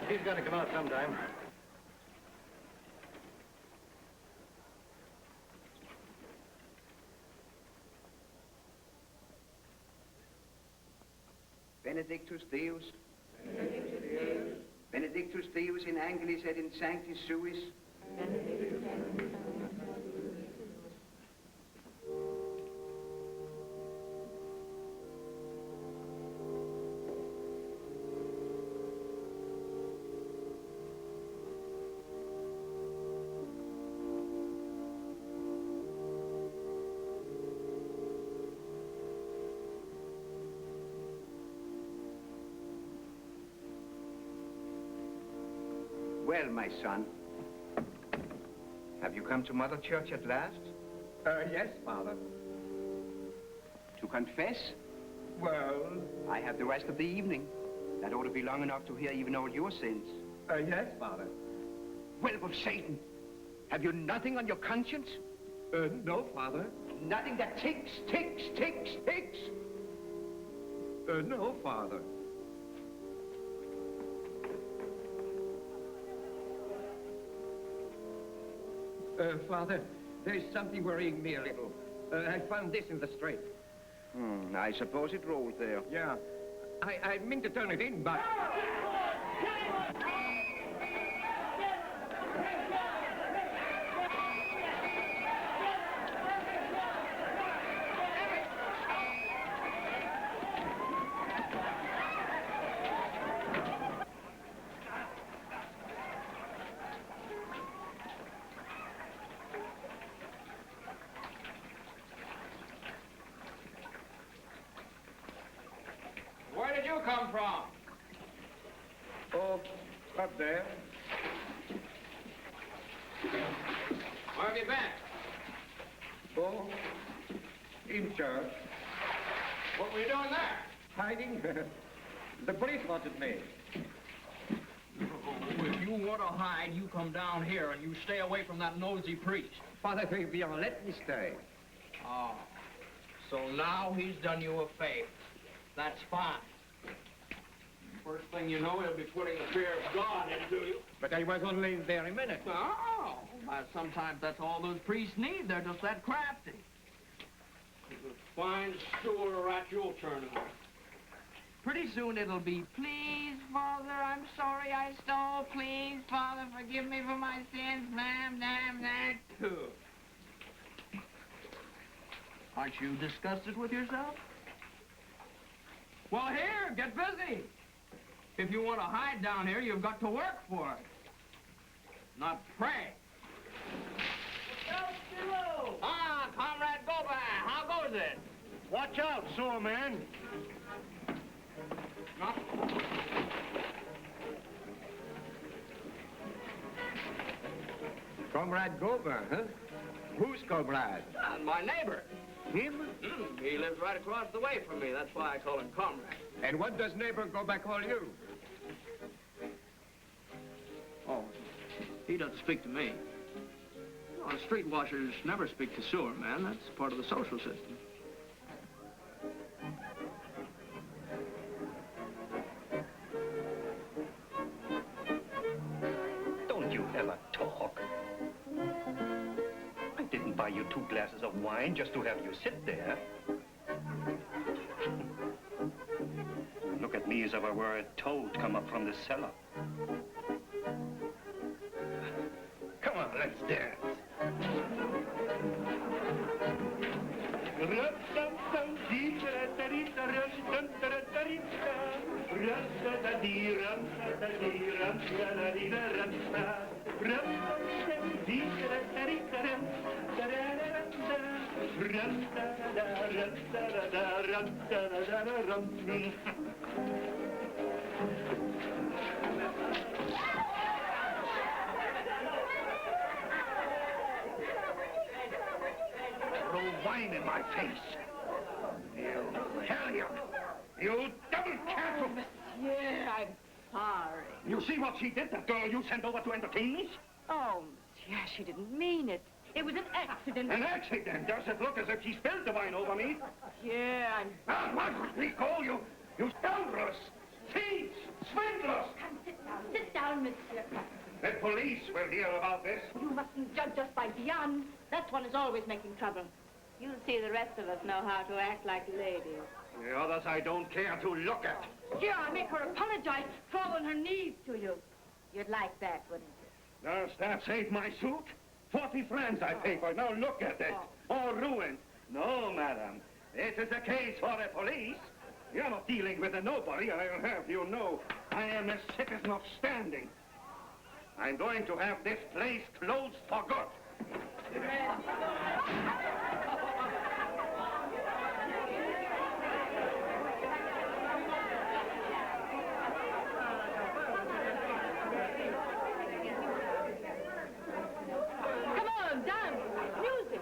He's got to come out sometime. Benedictus Deus. Benedictus Deus. Benedictus Deus in Angelis et in Sanctis Suis. Well, my son, have you come to Mother Church at last? Yes, Father. To confess? Well... I have the rest of the evening. That ought to be long enough to hear even all your sins. Yes, Father. Well, Satan, have you nothing on your conscience? No, Father. Nothing that ticks? No, Father. Father, there's something worrying me a little. I found this in the street. I suppose it rolled there. Yeah. I mean to turn it in, but... Where did you come from? Oh, up there. Where have you been? Oh, in church. What were you doing there? Hiding? The police wanted me. If you want to hide, you come down here and you stay away from that nosy priest. Father, they will let me stay. Oh, so now he's done you a favor. That's fine. First thing you know, he'll be putting the fear of God into you. But I was only there a minute. Oh, sometimes that's all those priests need. They're just that crafty. He's a fine sewer rat you'll turn into. Pretty soon it'll be, please, Father, I'm sorry I stole. Please, Father, forgive me for my sins. Damn that too. Aren't you disgusted with yourself? Well, here, get busy. If you want to hide down here, you've got to work for it, not pray. Ah, Comrade Goba, how goes it? Watch out, sewer man. Not... Comrade Gober, huh? Who's comrade? My neighbor. Him? He lives right across the way from me. That's why I call him comrade. And what does neighbor Gober call you? Oh, he doesn't speak to me. No, street washers never speak to sewer men. That's part of the social system. Don't you ever talk. I didn't buy you 2 glasses of wine just to have you sit there. Look at me as if I were a toad come up from the cellar. Come on, let's dance. Throw wine in my face. You hellion! You double cancel! Monsieur, I'm sorry. You see what she did, that girl you sent over to entertain me? Oh, Monsieur, she didn't mean it. It was an accident. An accident? Does it look as if she spilled the wine over me? Monsieur, I'm... Ah, what would we call you? You scoundrels! Thieves! Swindlers! Come, sit down, Monsieur. The police will hear about this. You mustn't judge us by Diane. That one is always making trouble. You'll see the rest of us know how to act like ladies. The others I don't care to look at. Monsieur, I make her apologize, fall on her knees to you. You'd like that, wouldn't you? Does that save my suit? 40 francs I pay for it. Now look at it. All ruined. No, madam. This is a case for the police. You're not dealing with a nobody, I'll have you know. I am a citizen of standing. I'm going to have this place closed for good. Come on, dance, music.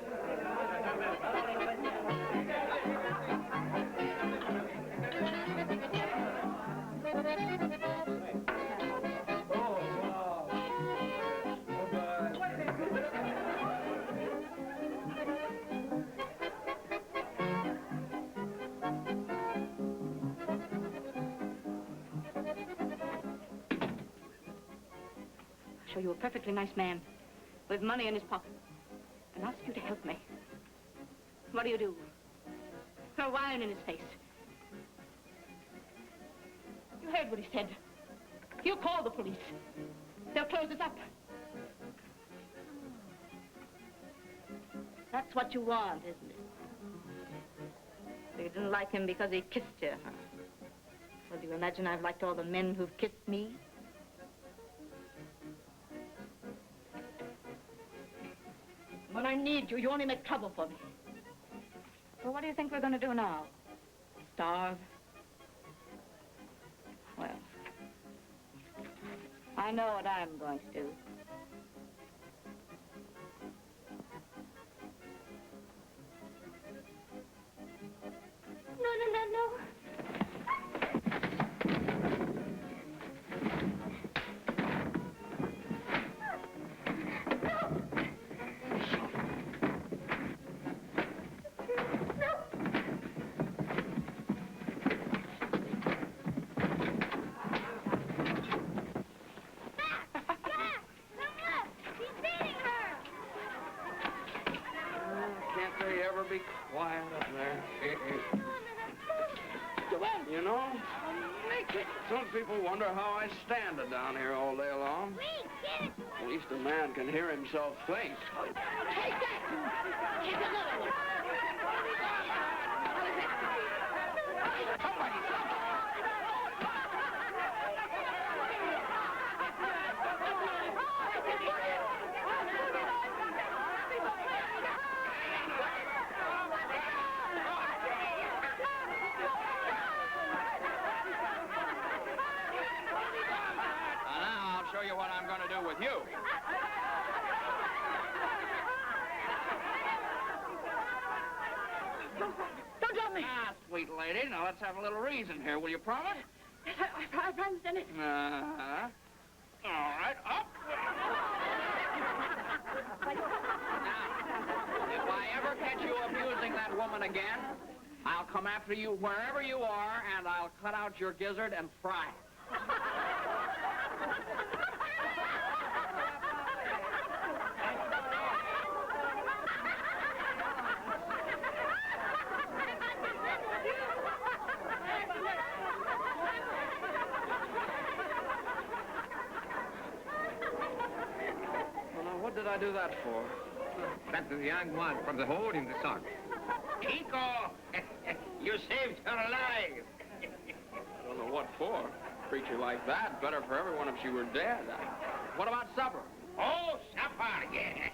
I'll show you a perfectly nice man with money in his pocket and ask you to help me. What do? Throw wine in his face. You heard what he said. He'll call the police. They'll close us up. That's what you want, isn't it? So you didn't like him because he kissed you, huh? Well, do you imagine I've liked all the men who've kissed me? When I need you, you only make trouble for me. Well, what do you think we're going to do now? Starve? Well, I know what I'm going to do. No. Can't they ever be quiet up there? You know, some people wonder how I stand it down here all day long. At least a man can hear himself think. Take that! Here's another one. Now I'll show you what I'm going to do with you. Ah, sweet lady. Now, let's have a little reason here. Will you promise? I promised, Dennis. Uh-huh. All right, up. Now, if I ever catch you abusing that woman again, I'll come after you wherever you are, and I'll cut out your gizzard and fry it. Well, now, what did I do that for? That's the young one from the hole in the sock. Chico, you saved her alive. I don't know what for. Creature like that, better for everyone if she were dead. What about supper? Oh, supper, yeah.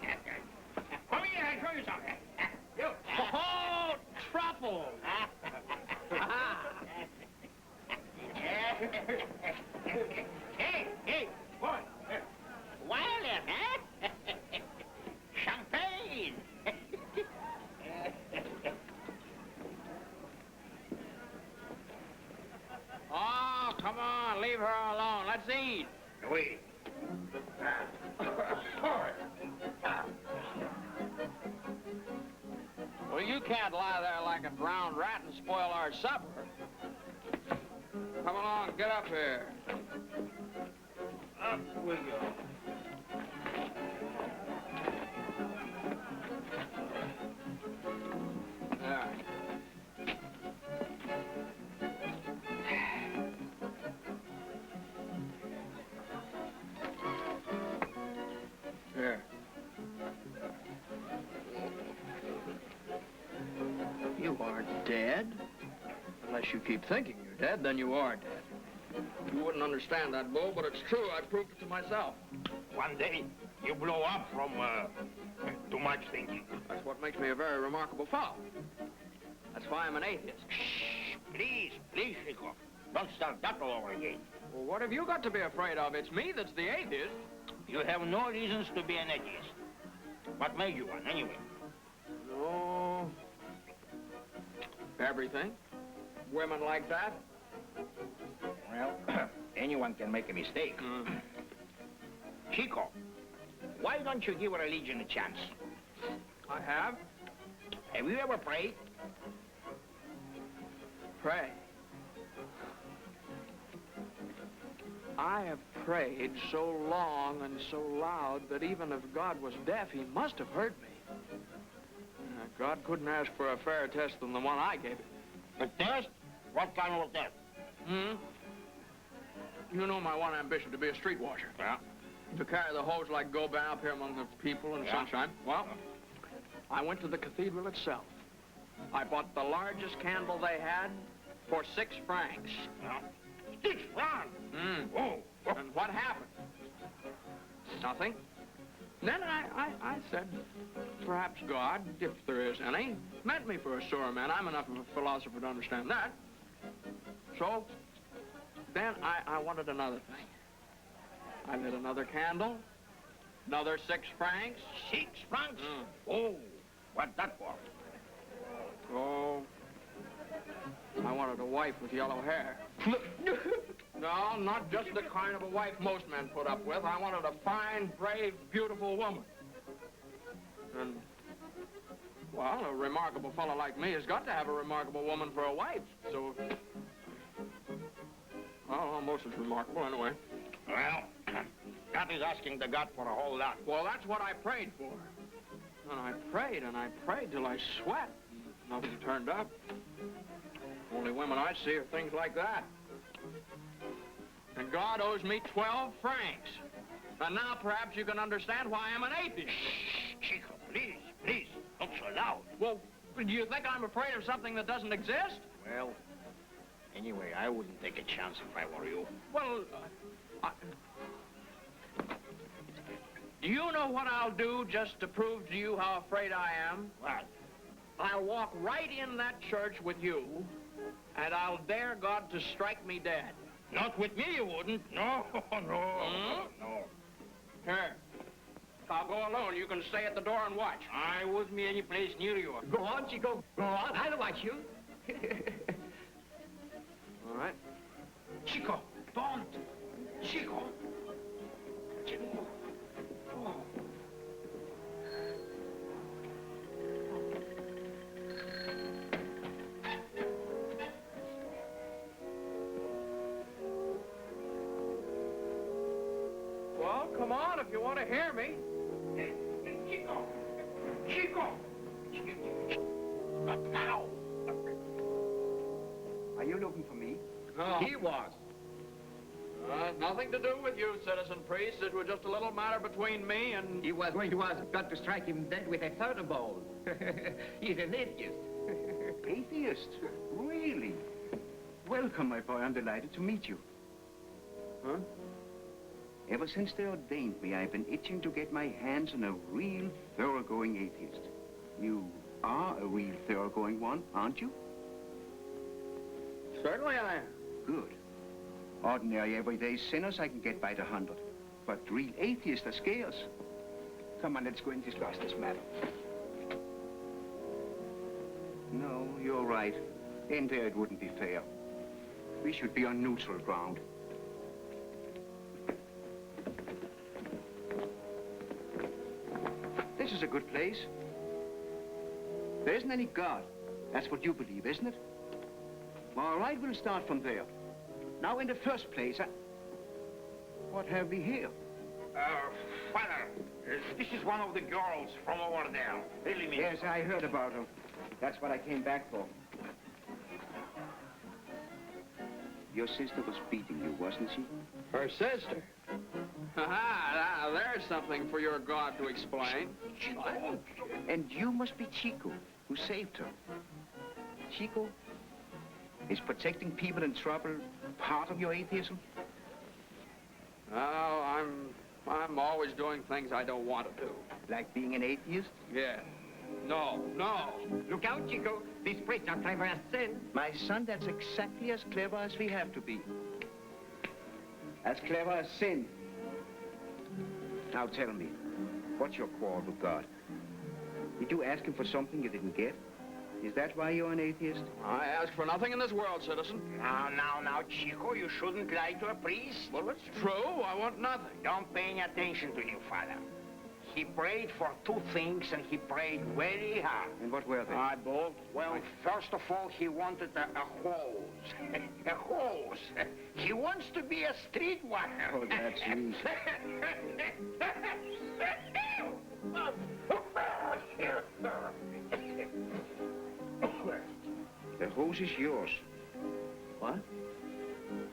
Come here, I'll show you something. You. Oh, truffle! Hey, boy. Wireless, huh? Champagne. Oh, come on, leave her alone. Let's eat. Wait. Well, you can't lie there like a drowned rat and spoil our supper. Come along, get up here. Up we go. There. Here. You aren't dead. Unless you keep thinking you're dead, then you are dead. You wouldn't understand that, Bo, but it's true. I proved it to myself. One day, you blow up from too much thinking. That's what makes me a very remarkable fellow. That's why I'm an atheist. Shh, please, Chico. Don't start that all over again. Well, what have you got to be afraid of? It's me that's the atheist. You have no reasons to be an atheist. What made you one, anyway? No. Everything. Women like that. Well, anyone can make a mistake. Mm. Chico, why don't you give religion a chance? I have. Have you ever prayed? Pray. I have prayed so long and so loud that even if God was deaf, he must have heard me. God couldn't ask for a fairer test than the one I gave him. A test? What kind of a test? You know my one ambition, to be a street washer. Yeah. To carry the hose like Gobin up here among the people in the sunshine. Well, I went to the cathedral itself. I bought the largest candle they had for 6 francs. Yeah. 6 francs? Oh. And what happened? Nothing. Then I said, perhaps God, if there is any, meant me for a sewer man. I'm enough of a philosopher to understand that. So, then I wanted another thing. I lit another candle, another 6 francs. 6 francs? Oh, what's that for? Oh, I wanted a wife with yellow hair. No, not just the kind of a wife most men put up with. I wanted a fine, brave, beautiful woman. And, well, a remarkable fellow like me has got to have a remarkable woman for a wife. So, well, almost as remarkable anyway. Well, that is asking the God for a whole lot. Well, that's what I prayed for. And I prayed till I sweat. Nothing turned up. Only women I see are things like that. And God owes me 12 francs. And now perhaps you can understand why I'm an atheist. Shh, Chico, please, not so loud. Well, do you think I'm afraid of something that doesn't exist? Well, anyway, I wouldn't take a chance if I were you. Well, do you know what I'll do just to prove to you how afraid I am? What? I'll walk right in that church with you, and I'll dare God to strike me dead. Not with me, you wouldn't. No. Here. I'll go alone. You can stay at the door and watch. I wouldn't be any place near you. Go on, Chico. Go on. I'll watch you. All right. Chico, don't! Chico! Chico! Oh. Well, come on if you want to hear me. Chico! Chico! Not now! Are you looking for me? No. He was. Nothing to do with you, citizen priest. It was just a little matter between me and... He was going to ask God to strike him dead with a thunderbolt. He's an atheist. Atheist? Really? Welcome, my boy. I'm delighted to meet you. Huh? Ever since they ordained me, I've been itching to get my hands on a real thoroughgoing atheist. You are a real thoroughgoing one, aren't you? Certainly I am. Good. Ordinary, everyday sinners I can get by the 100. But real atheists are scarce. Come on, let's go and discuss this matter. No, you're right. In there it wouldn't be fair. We should be on neutral ground. This is a good place. There isn't any God. That's what you believe, isn't it? All right, we'll start from there. Now, in the first place, what have we here? Father, this is one of the girls from over there. Really, miss. Yes, I heard about her. That's what I came back for. Your sister was beating you, wasn't she? Her sister? Ha-ha, there's something for your God to explain. And you must be Chico, who saved her. Chico, is protecting people in trouble part of your atheism? Oh, I'm always doing things I don't want to do. Like being an atheist? Yeah. No. Look out, Chico. These priests are clever as sin. My son, that's exactly as clever as we have to be. As clever as sin. Now tell me, what's your quarrel with God? Did you ask him for something you didn't get? Is that why you're an atheist? I ask for nothing in this world, citizen. Now, Chico, you shouldn't lie to a priest. Well, it's true. I want nothing. Don't pay any attention to you, Father. He prayed for two things, and he prayed very hard. And what were they? Eyeball. Well, first of all, he wanted a hose. A hose. He wants to be a streetwalker. Oh, that's easy. The hose is yours. What?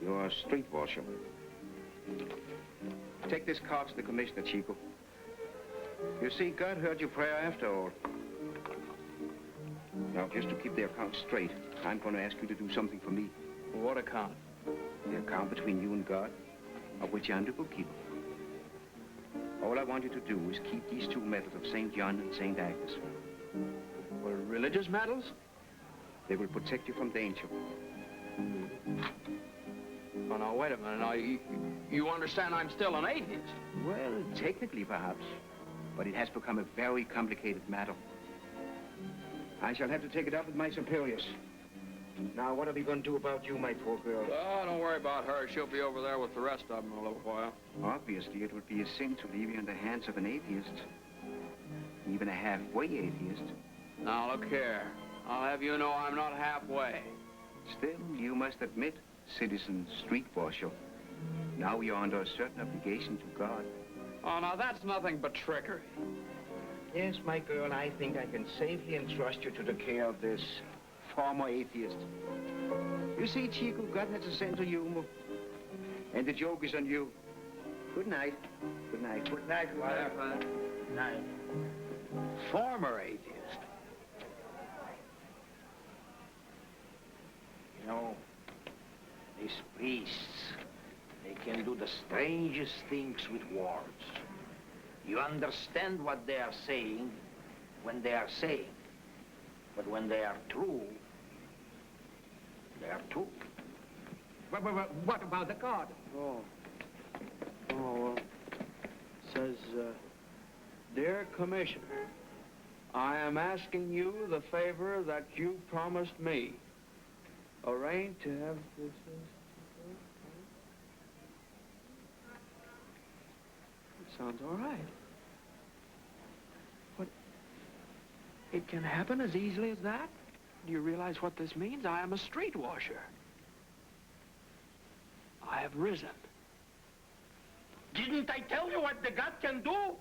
You're a street washer. Take this card to the commissioner, Chico. You see, God heard your prayer after all. Now, just to keep the account straight, I'm going to ask you to do something for me. What account? The account between you and God, of which I'm the bookkeeper. All I want you to do is keep these two medals of St. John and St. Agnes. Well, religious medals? They will protect you from danger. Oh, now, wait a minute. Now, you understand I'm still an atheist? Well, technically, perhaps. But it has become a very complicated matter. I shall have to take it up with my superiors. Now, what are we going to do about you, my poor girl? Oh, don't worry about her. She'll be over there with the rest of them in a little while. Obviously, it would be a sin to leave you in the hands of an atheist. Even a halfway atheist. Now, look here. I'll have you know I'm not halfway. Still, you must admit, citizen street washer, now you're under a certain obligation to God. Oh, now, that's nothing but trickery. Yes, my girl, I think I can safely entrust you to the care of this former atheist. You see, Chico, God has a sense of humor. And the joke is on you. Good night. Good night. Good night, Father. Good night. Former atheist. You know, these priests, they can do the strangest things with words. You understand what they are saying when they are saying. But when they are true, they are true. What about the card? Says, Dear Commissioner, I am asking you the favor that you promised me. Arrange to have this. It sounds all right. But it can happen as easily as that? Do you realize what this means? I am a street washer. I have risen. Didn't I tell you what the God can do?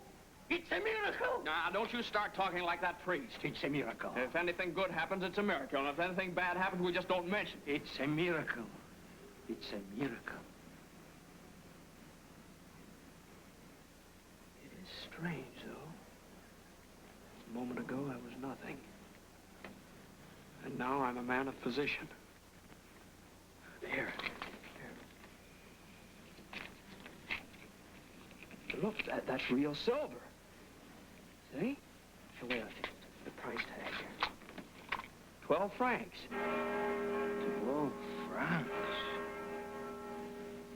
It's a miracle. Now, don't you start talking like that priest. It's a miracle. If anything good happens, it's a miracle. And if anything bad happens, we just don't mention it. It's a miracle. It's a miracle. It is strange, though. A moment ago, I was nothing. And now I'm a man of position. Here. Look, that's real silver. See? So wait, the price tag here. 12 francs. 12 francs.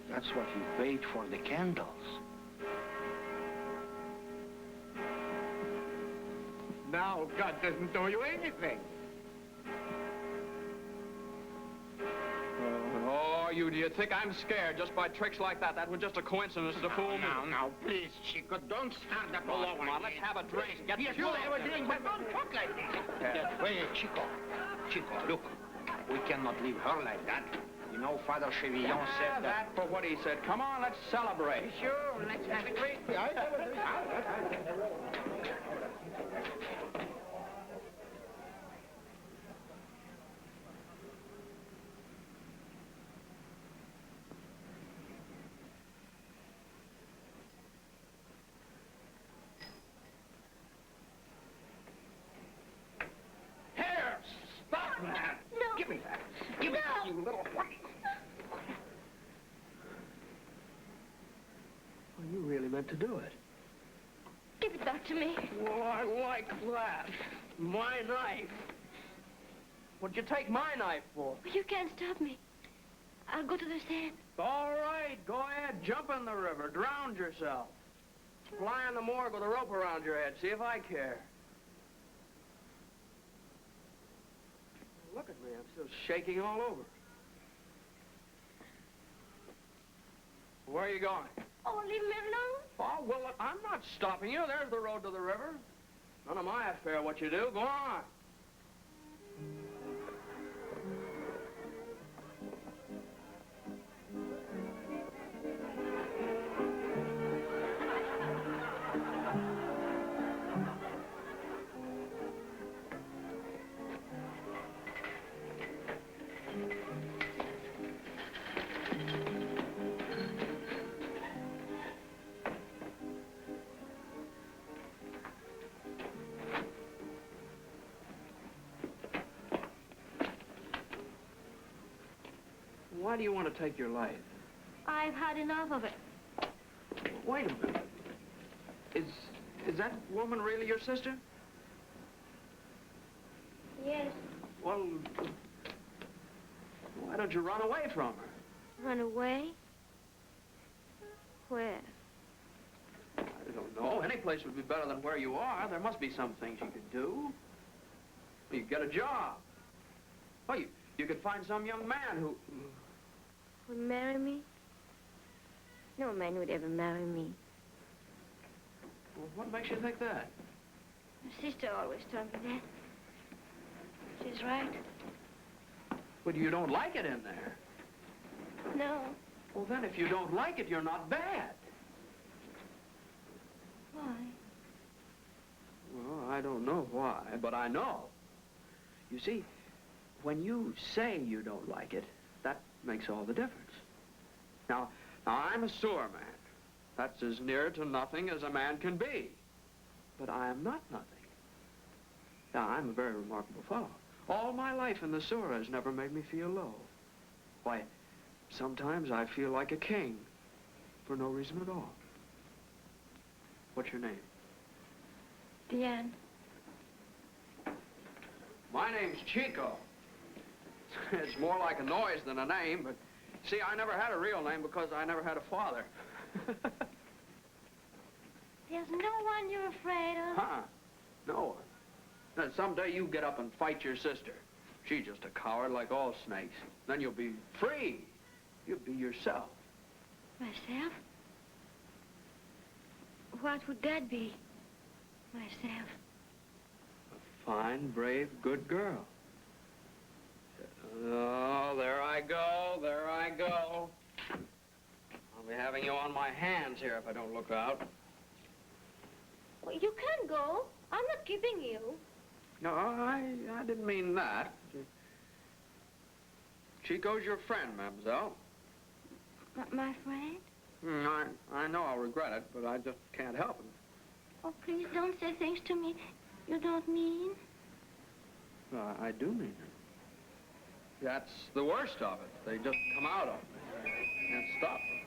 That's what you paid for the candles. Now God doesn't owe you anything. Oh, do you think I'm scared just by tricks like that? That was just a coincidence to fool me. Now, please, Chico, don't start that all over Come on, let's have a drink. Get Yes, the you fuel. have a drink, but don't talk like this. Wait, Chico, look, we cannot leave her like that. You know, Father Chevillon said that. That for what he said. Come on, let's celebrate. Sure, let's have a drink. Give me that. Give me that, you little white. Well, you really meant to do it. Give it back to me. Well, I like that. My knife. What'd you take my knife for? You can't stop me. I'll go to the sand. All right, go ahead. Jump in the river. Drown yourself. Fly in the morgue with a rope around your head. See if I care. Look at me. I'm still shaking all over. Where are you going? Oh, leave me alone. Oh, well, look, I'm not stopping you. There's the road to the river. None of my affair what you do. Go on. Why do you want to take your life? I've had enough of it. Wait a minute. Is that woman really your sister? Yes. Well, why don't you run away from her? Run away? Where? I don't know. Any place would be better than where you are. There must be some things you could do. You could get a job. Oh, you could find some young man who... Would marry me? No man would ever marry me. Well, what makes you think that? My sister always told me that. She's right. But you don't like it in there. No. Well, then, if you don't like it, you're not bad. Why? Well, I don't know why, but I know. You see, when you say you don't like it, that makes all the difference. Now I'm a sewer man. That's as near to nothing as a man can be. But I am not nothing. Now, I'm a very remarkable fellow. All my life in the sewer has never made me feel low. Why, sometimes I feel like a king for no reason at all. What's your name? Diane. My name's Chico. It's more like a noise than a name, but see, I never had a real name because I never had a father. There's no one you're afraid of? Huh? No one. Now, someday you get up and fight your sister. She's just a coward like all snakes. Then you'll be free. You'll be yourself. Myself? What would that be? Myself. A fine, brave, good girl. Oh, there I go. There I go. I'll be having you on my hands here if I don't look out. Well, you can go. I'm not keeping you. No, I didn't mean that. Chico's your friend, mademoiselle. My friend? I know I'll regret it, but I just can't help it. Oh, please don't say things to me you don't mean. I do mean it. That's the worst of it. They just come out of me. I can't stop them.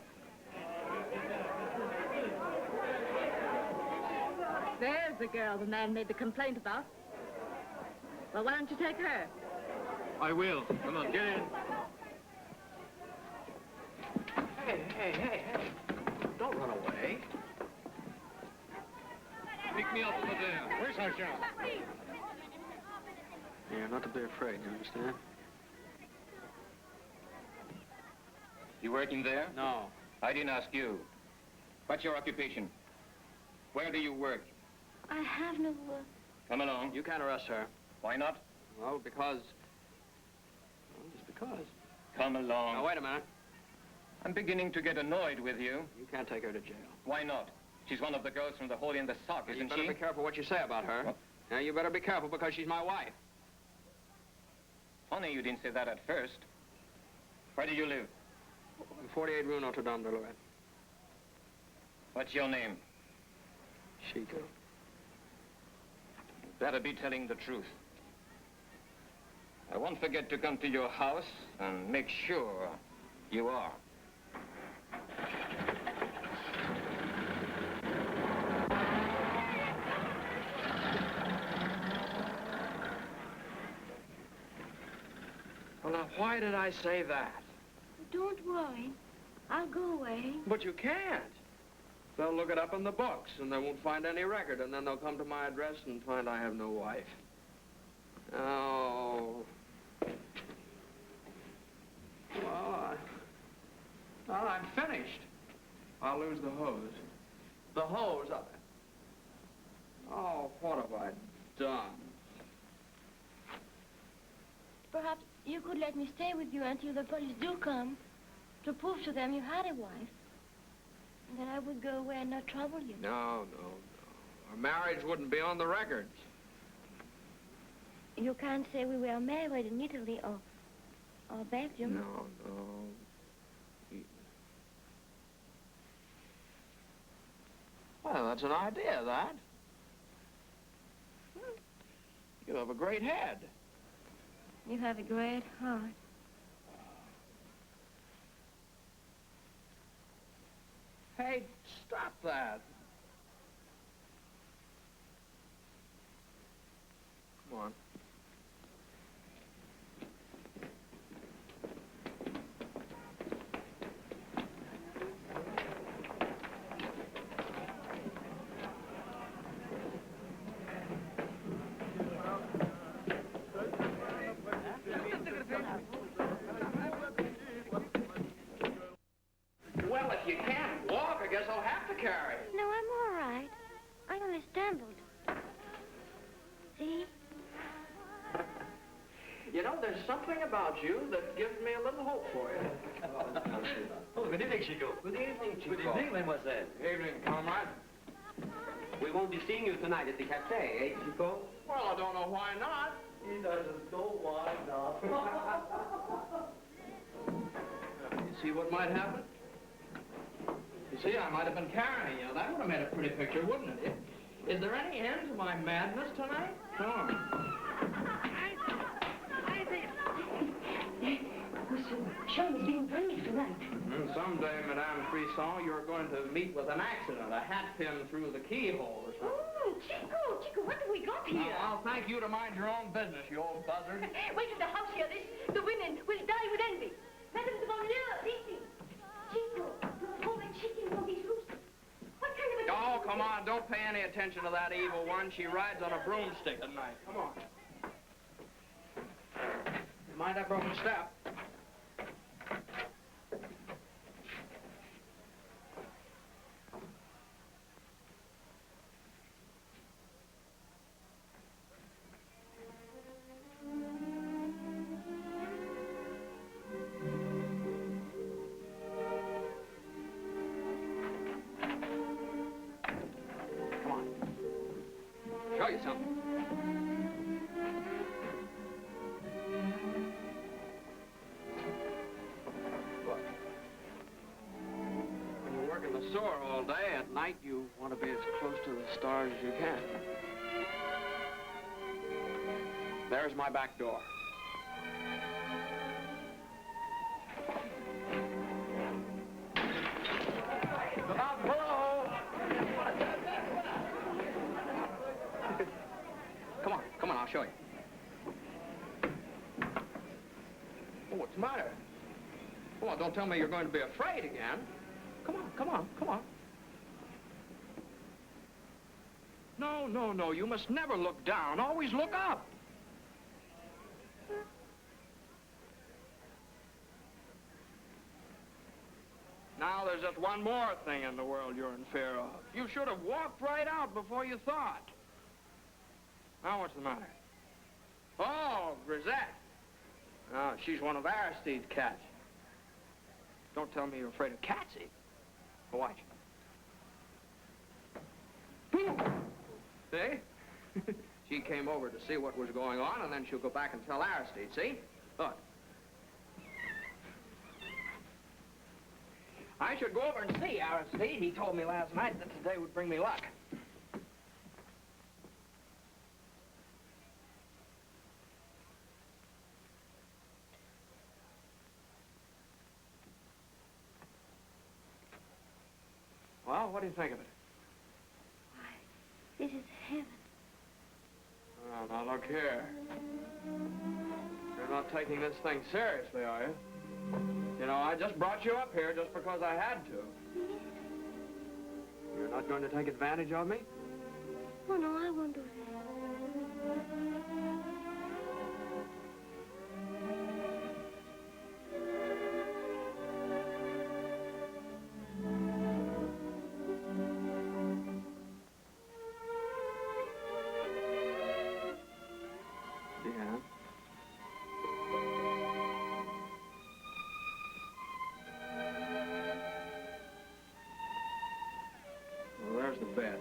There's the girl the man made the complaint about. Well, why don't you take her? I will. Come on, get in. Hey. Don't run away. Pick me up over there. Where's our job? Yeah, not to be afraid, you understand? You working there? No. I didn't ask you. What's your occupation? Where do you work? I have no work. Come along. You can't arrest her. Why not? Well, because... Well, just because. Come along. Now, wait a minute. I'm beginning to get annoyed with you. You can't take her to jail. Why not? She's one of the girls from the Holy in the Sock, You isn't better she? be careful what you say about her. What? Now, you better be careful because she's my wife. Funny you didn't say that at first. Where do you live? 48 Rue Notre Dame de Lorette. What's your name? Chico. Better be telling the truth. I won't forget to come to your house and make sure you are. Well, now, why did I say that? Don't worry. I'll go away. But you can't. They'll look it up in the books, and they won't find any record, and then they'll come to my address and find I have no wife. Oh. Well, I'm finished. I'll lose the hose. The hose? Oh, what have I done? Perhaps you could let me stay with you until the police do come to prove to them you had a wife. And then I would go away and not trouble you. No. Our marriage wouldn't be on the records. You can't say we were married in Italy or Belgium. No. Well, that's an idea, that. You have a great head. You have a great heart. Hey, stop that. Come on. Well, if you can't walk, I guess I'll have to carry. No, I'm all right. I only stumbled. See? You know, there's something about you that gives me a little hope for you. Oh, good evening, Chico. Good evening, Chico. Good evening, mademoiselle. Evening, comrade. We won't be seeing you tonight at the cafe, eh, Chico? Well, I don't know why not. He doesn't know why not. You see what might happen? You see, I might have been carrying you. That would have made a pretty picture, wouldn't it? Is there any end to my madness tonight? Come on. Sean is being brave tonight. Someday, Madame Frisson, you're going to meet with an accident, a hat pin through the keyhole or something. Oh, Chico, what have we got here? I'll thank you to mind your own business, you old buzzard. Wait in the house here. The women will die with envy. Madame de Bonheur, listen. Chico, you're holding chicken on these roosters. What kind of a... Oh, come on, don't pay any attention to that evil one. She rides on a broomstick at night. Come on. Mind that broken step. Come on. Show you something. When you work in the sewer all day, at night you want to be as close to the stars as you can. There's my back door. Come on, I'll show you. Oh, what's the matter? Come on, don't tell me you're going to be afraid again. Come on. No, you must never look down. Always look up. Now, there's just one more thing in the world you're in fear of. You should have walked right out before you thought. Now, what's the matter? Oh, Grisette. Oh, she's one of Aristide's cats. Don't tell me you're afraid of cats, either. Watch. See? She came over to see what was going on, and then she'll go back and tell Aristide, see? Look. I should go over and see Aristide. He told me last night that today would bring me luck. Well, what do you think of it? Why, this is heaven. Oh, now look here. You're not taking this thing seriously, are you? You know, I just brought you up here just because I had to. You're not going to take advantage of me? Oh, no, I won't do that. Yeah. Well, there's the bed.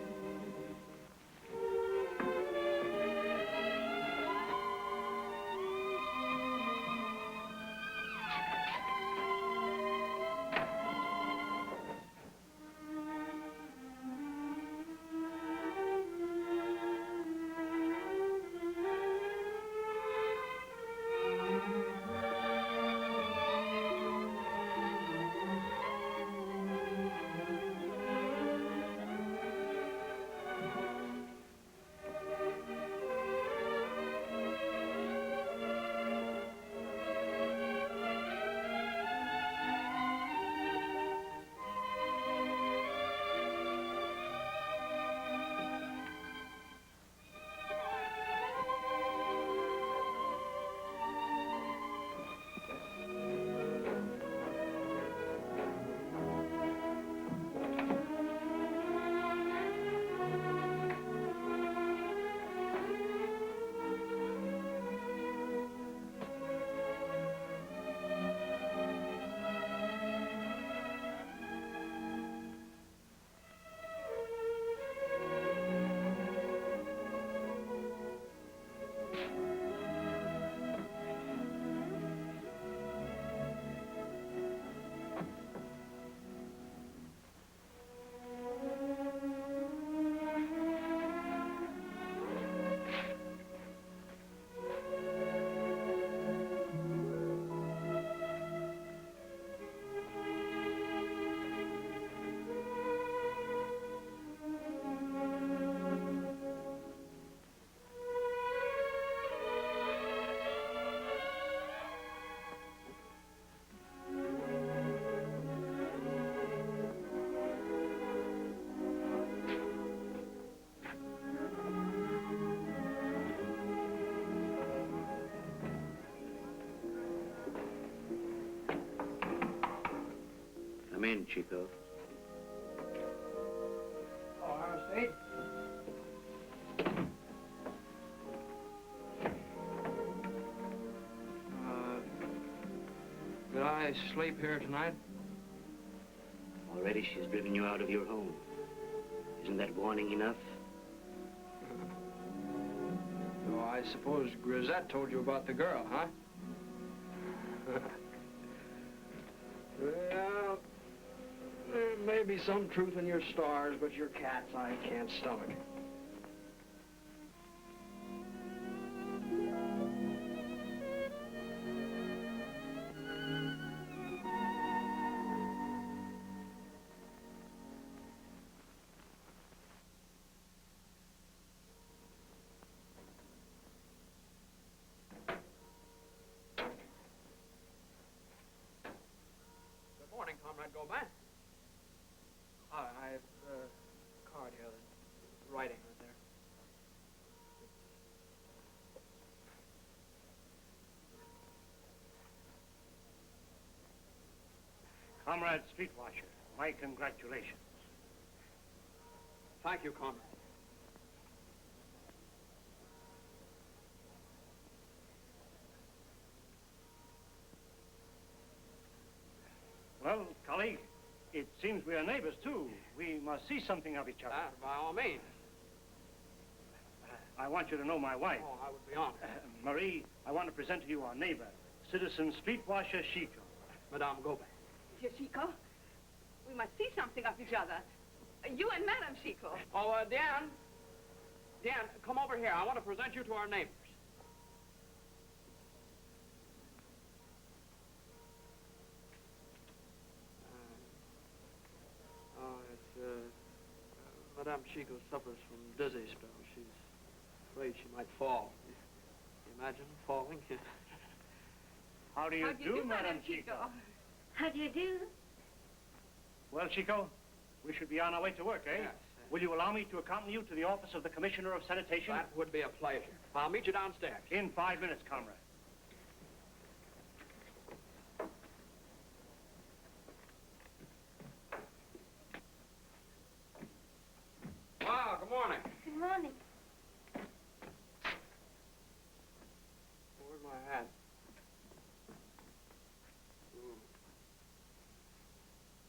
in, Chico. Oh, Aristide. Did I sleep here tonight? Already she's driven you out of your home. Isn't that warning enough? Oh, I suppose Grisette told you about the girl, huh? Well, there may be some truth in your stars, but your cat's I can't stomach. Good morning, Comrade Gobin. I have a card here, the writing right there. Comrade Streetwasher, my congratulations. Thank you, Comrade. Well, colleague, it seems we are neighbors, too. We must see something of each other. By all means. I want you to know my wife. Oh, I would be honored. Marie, I want to present to you our neighbor, Citizen Streetwasher Chico. Madame Gobin. Monsieur Chico, we must see something of each other. You and Madame Chico. Oh, Dan. Dan, come over here. I want to present you to our neighbors. Madame Chico suffers from dizzy spells. She's afraid she might fall. Can you imagine falling? How do you do, Madame Chico? How do you do? Well, Chico, we should be on our way to work, eh? Yes. Will you allow me to accompany you to the office of the Commissioner of Sanitation? That would be a pleasure. I'll meet you downstairs. In 5 minutes, comrade. Wow, good morning. Good morning. Where's my hat?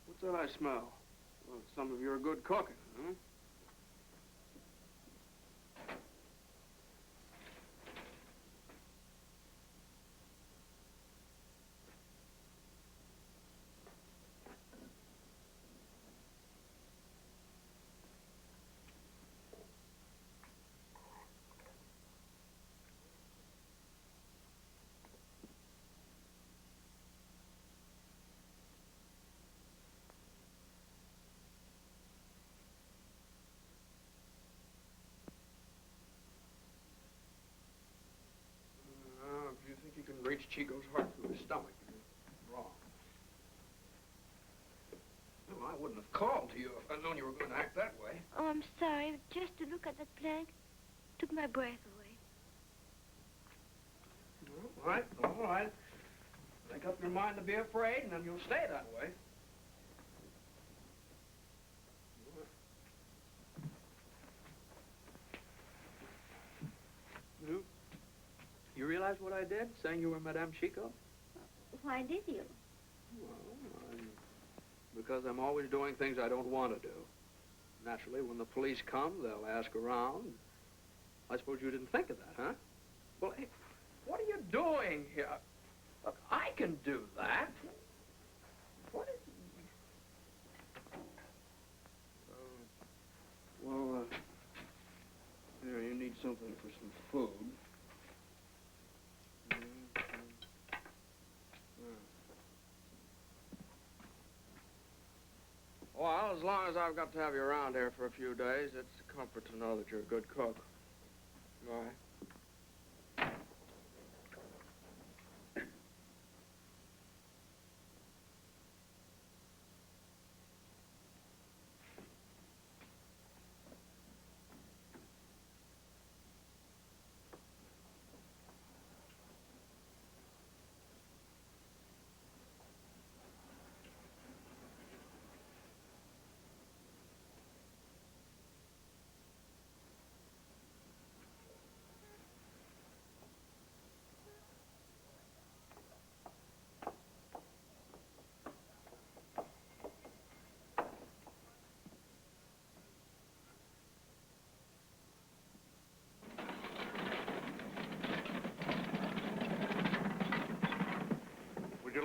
What's that I smell? Well, some of your good cooking, huh? If you think you can reach Chico's heart through his stomach, you're wrong. Well, I wouldn't have called to you if I'd known you were going to act that way. Oh, I'm sorry. Just to look at that plague took my breath away. All right. Make up your mind to be afraid, and then you'll stay that way. You realize what I did, saying you were Madame Chico? Why did you? Well, because I'm always doing things I don't want to do. Naturally, when the police come, they'll ask around. I suppose you didn't think of that, huh? Well, hey, what are you doing here? Look, I can do that. What is... here, you need something for some food. Well, as long as I've got to have you around here for a few days, it's a comfort to know that you're a good cook. All right.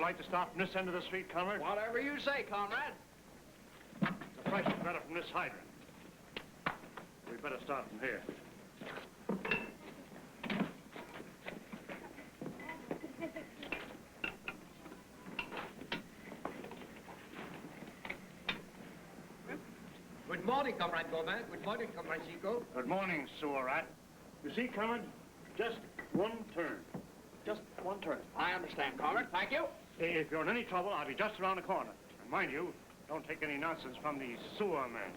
right to start from this end of the street, comrade? Whatever you say, comrade. The price is better from this hydrant. We better start from here. Good morning, Comrade Gomez. Good morning, Comrade Chico. Good morning, sewer rat. You see, comrade, just one turn. Just one turn. I understand, comrade. Thank you. If you're in any trouble, I'll be just around the corner. And mind you, don't take any nonsense from the sewer man.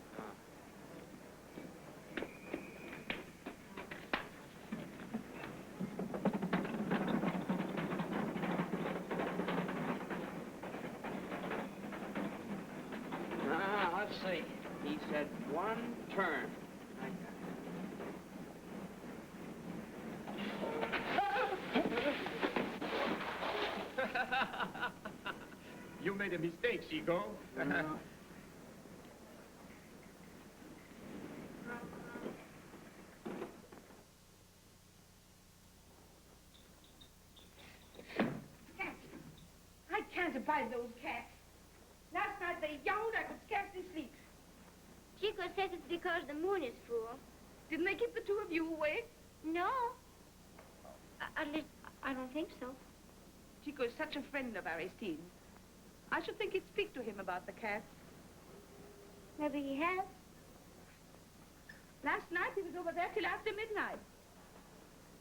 Let's see. He said one turn. You made a mistake, Chico. I can't abide those cats. Last night they yowled, I could scarcely sleep. Chico says it's because the moon is full. Didn't they keep the two of you awake? No. At least, I don't think so. Chico is such a friend of Aristide's. I should think he'd speak to him about the cats. Maybe he has. Last night he was over there till after midnight.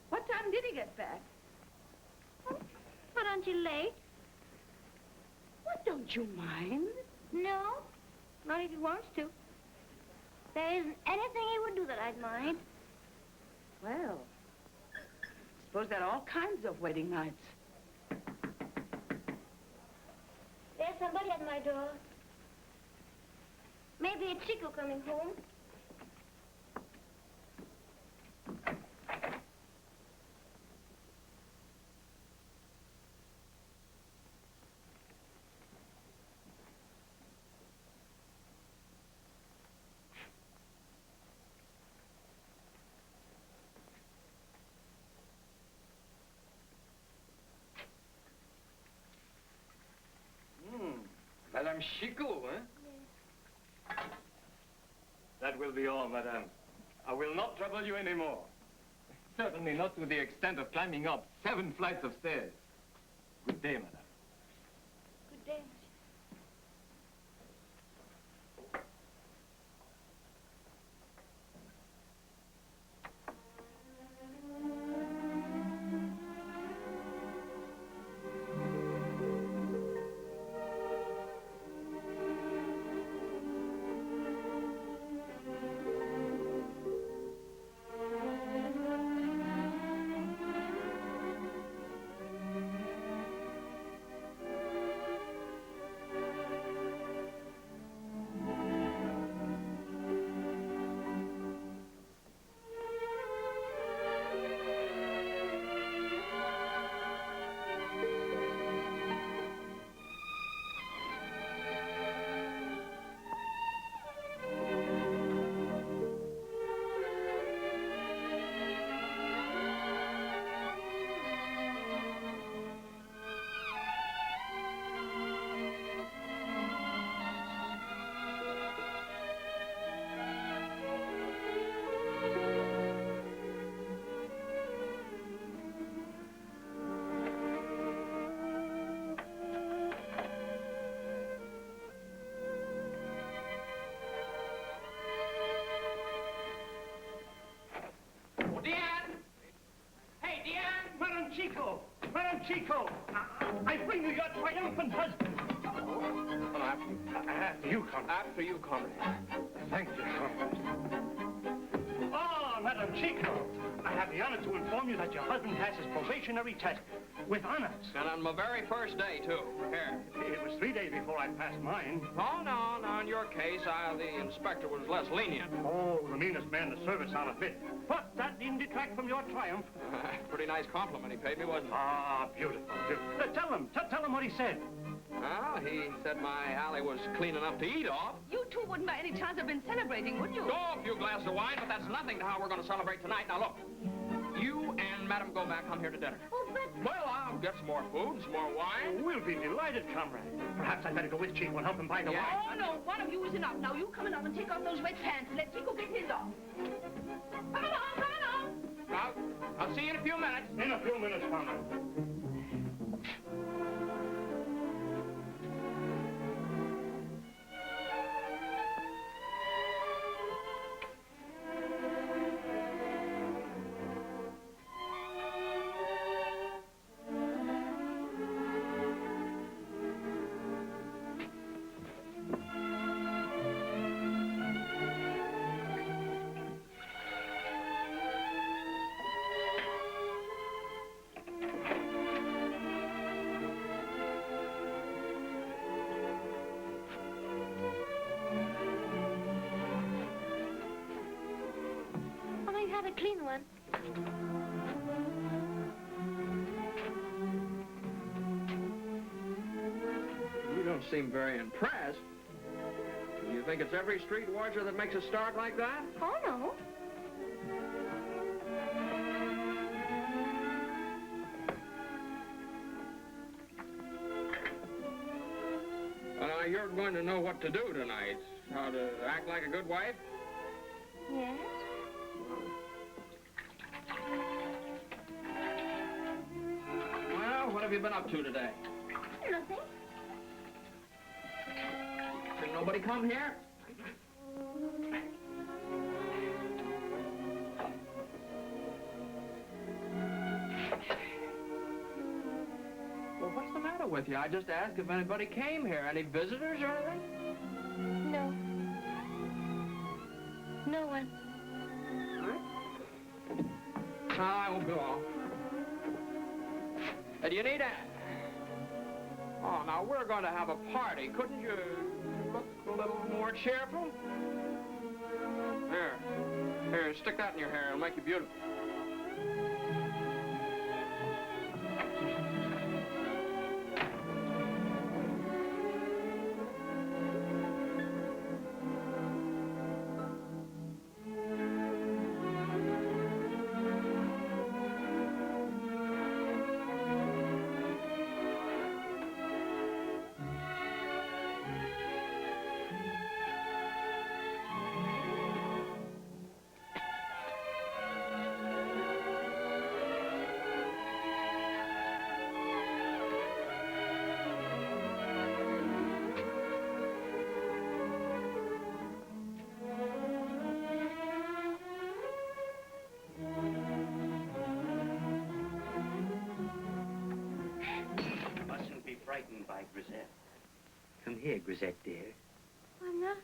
What time did he get back? Not until late. What, don't you mind? No, not if he wants to. There isn't anything he would do that I'd mind. Well, suppose there are all kinds of wedding nights. There's somebody at my door. Maybe it's Chico coming home. Madame Chico, eh? That will be all, madame. I will not trouble you anymore. Certainly not to the extent of climbing up 7 flights of stairs. Good day, madame. Good day. Chico! Madam Chico! I bring you your triumphant husband! After you, comrade. After you, comrade. Thank you, comrade. Ah, Madam Chico! I have the honor to inform you that your husband passes probationary test with honors. And on my very first day, too. Here. It was 3 days before I passed mine. Oh, no. In your case, the inspector was less lenient. Oh, the meanest man in the service, I'll admit. But that didn't detract from your triumph. Pretty nice compliment he paid me, wasn't it? Ah, beautiful. Tell him what he said. Well, he said my alley was clean enough to eat off. You two wouldn't by any chance have been celebrating, would you? Go a few glasses of wine, but that's nothing to how we're going to celebrate tonight. Now, look, you and Madam go back, come here to dinner. Oh, but... Well, I'll get some more food and some more wine. We'll be delighted, comrade. Perhaps I'd better go with Chico and help him buy the wine. Oh, no, one of you is enough. Now, you come along and take off those wet pants and let Chico get his off. Come along, come along. Now, I'll see you in a few minutes. In a few minutes, comrade. Oh, I had a clean one. You don't seem very impressed. You think it's every street washer that makes a start like that? Oh, no. Well, you're going to know what to do tonight. How to act like a good wife? Yes? Well, what have you been up to today? Nothing. Did nobody come here? Well, what's the matter with you? I just asked if anybody came here. Any visitors or anything? No. No one. No, I won't be long. Do you need a... Oh, now, we're going to have a party. Couldn't you look a little more cheerful? Here, stick that in your hair. It'll make you beautiful. Frightened by Grisette. Come here, Grisette, dear. I'm not.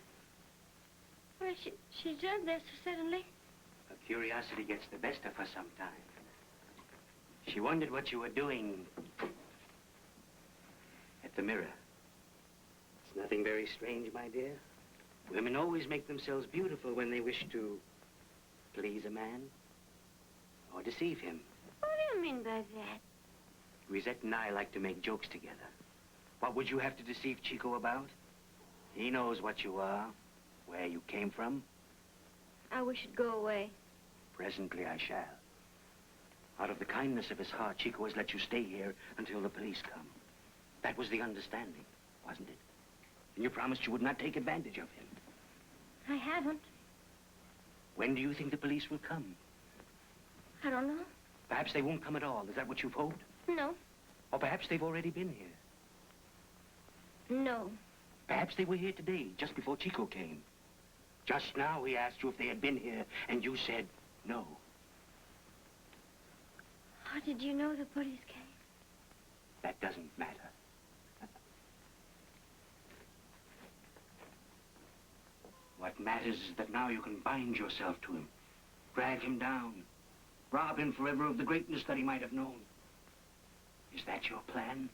Why, she does this suddenly. Her curiosity gets the best of her sometimes. She wondered what you were doing at the mirror. It's nothing very strange, my dear. Women always make themselves beautiful when they wish to please a man or deceive him. What do you mean by that? Grisette and I like to make jokes together. What would you have to deceive Chico about? He knows what you are, where you came from. I wish it'd go away. Presently I shall. Out of the kindness of his heart, Chico has let you stay here until the police come. That was the understanding, wasn't it? And you promised you would not take advantage of him. I haven't. When do you think the police will come? I don't know. Perhaps they won't come at all. Is that what you've hoped? No. Or perhaps they've already been here. No. Perhaps they were here today, just before Chico came. Just now he asked you if they had been here, and you said no. How did you know the police came? That doesn't matter. What matters is that now you can bind yourself to him, drag him down, rob him forever of the greatness that he might have known. Is that your plan?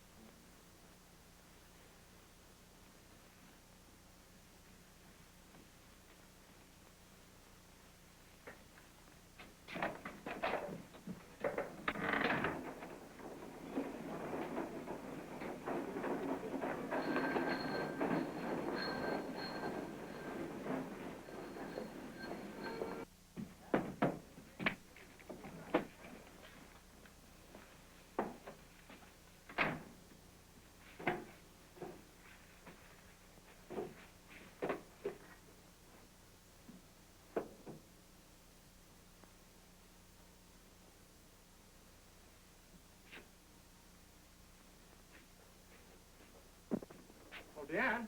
Deanne?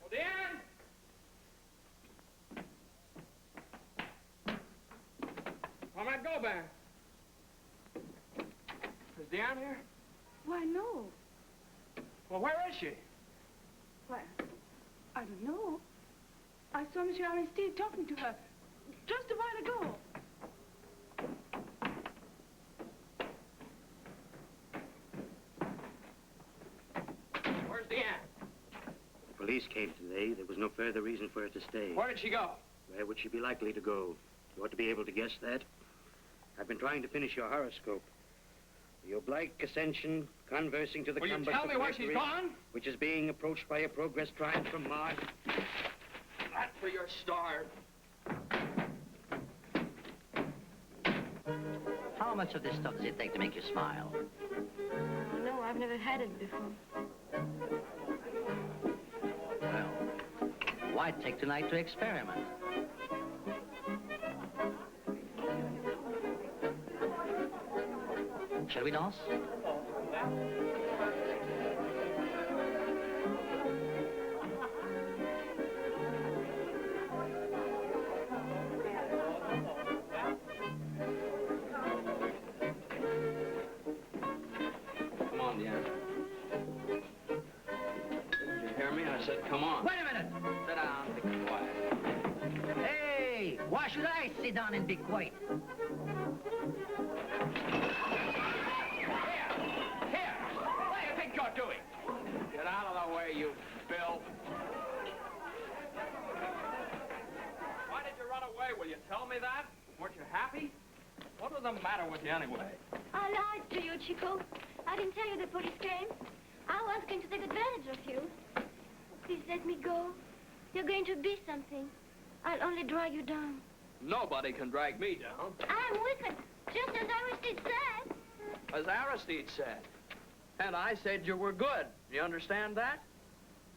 Oh, Deanne? Comrade Gobin. Is Deanne here? Why, no. Well, where is she? Why, I don't know. I saw Monsieur Aristide talking to her just a while ago. Where's Deanne? The police came today. There was no further reason for her to stay. Where did she go? Where would she be likely to go? You ought to be able to guess that. I've been trying to finish your horoscope. The oblique ascension conversing to the Will you compass tell of me where she's Mercury, gone? which is being approached by a progress triumph from Mars. That for your star. How much of this stuff does it take to make you smile? No, I've never had it before. Well, why take tonight to experiment? Shall we dance? Come on, Deanne. Did you hear me? I said, come on. Wait a minute! Sit down, be quiet. Hey, why should I sit down and be quiet? What do you think you're doing? Get out of the way, you Bill. Why did you run away? Will you tell me that? Weren't you happy? What was the matter with you anyway? I lied to you, Chico. I didn't tell you the police came. I was going to take advantage of you. Please let me go. You're going to be something. I'll only drag you down. Nobody can drag me down. I'm wicked, just as Aristide said. As Aristide said. And I said you were good. You understand that?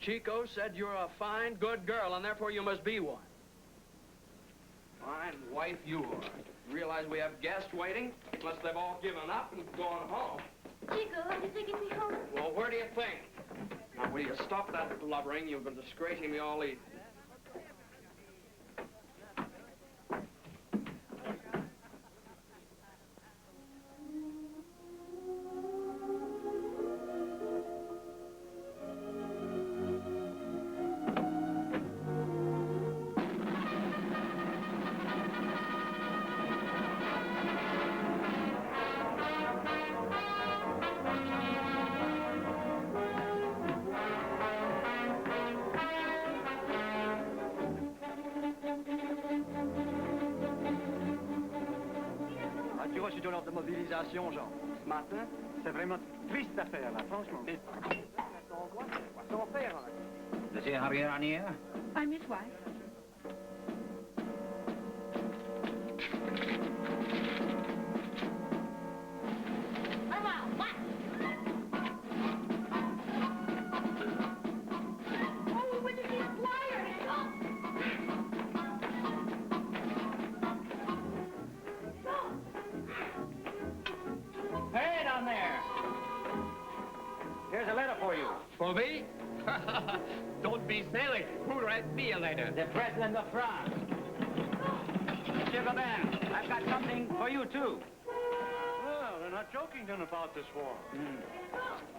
Chico said you're a fine, good girl, and therefore you must be one. Fine wife you are. Realize we have guests waiting? Unless they've all given up and gone home. Chico, are you taking me home? Well, where do you think? Now, will you stop that blubbering? You've been disgracing me all evening. As-tu reçu ton ordre de mobilisation, Jean? Ce matin, c'est vraiment triste affaire, là, franchement. Son père, Monsieur Javier Anier? I'm his wife. Maman, what? Oh, when did he acquire it? Hey, down there! Here's a letter for you. For me? Don't be silly. Who write me a letter? The President of France. Monsieur Gobin, I've got something for you, too. Well, they're not joking then about this war.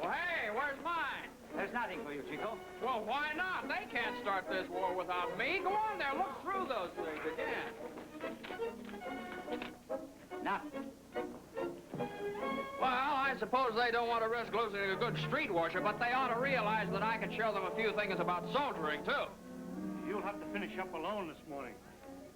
Well, hey, where's mine? There's nothing for you, Chico. Well, why not? They can't start this war without me. Go on there, look through those things again. Nothing. Well, I suppose they don't want to risk losing a good street washer, but they ought to realize that I can show them a few things about soldiering, too. You'll have to finish up alone this morning.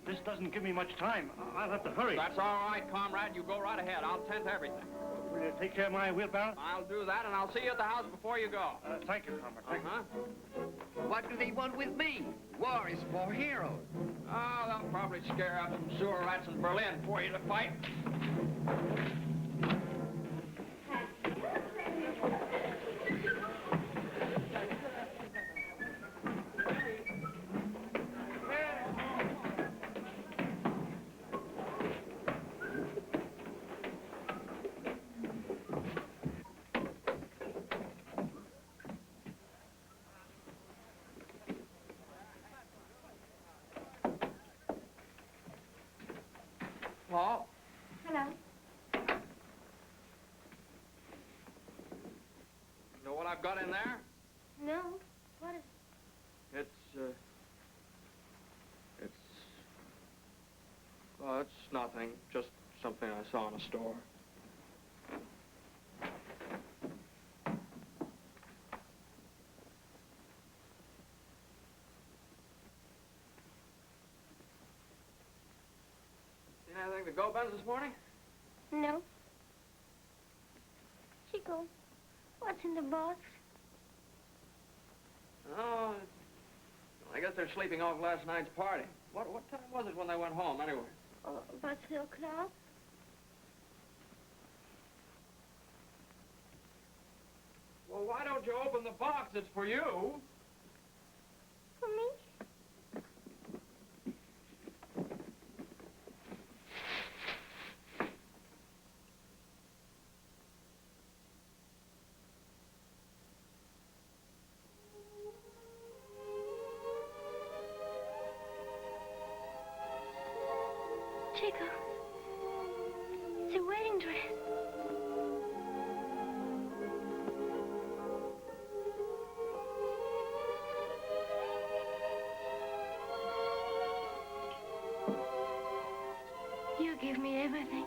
This doesn't give me much time. I'll have to hurry. That's all right, comrade. You go right ahead. I'll tend to everything. Will you take care of my wheelbarrow? I'll do that, and I'll see you at the house before you go. Thank you, comrade. Thank you. What do they want with me? War is for heroes. Oh, they'll probably scare up some sewer rats in Berlin for you to fight. got in there? No. What is Well, it's nothing. Just something I saw in a store. Seen anything to go, Benz, this morning? No. Chico, what's in the box? Oh, I guess they're sleeping off last night's party. What time was it when they went home, anyway? Oh, about 3 o'clock. Well, why don't you open the box? It's for you. For me? Chico, it's a wedding dress. You give me everything,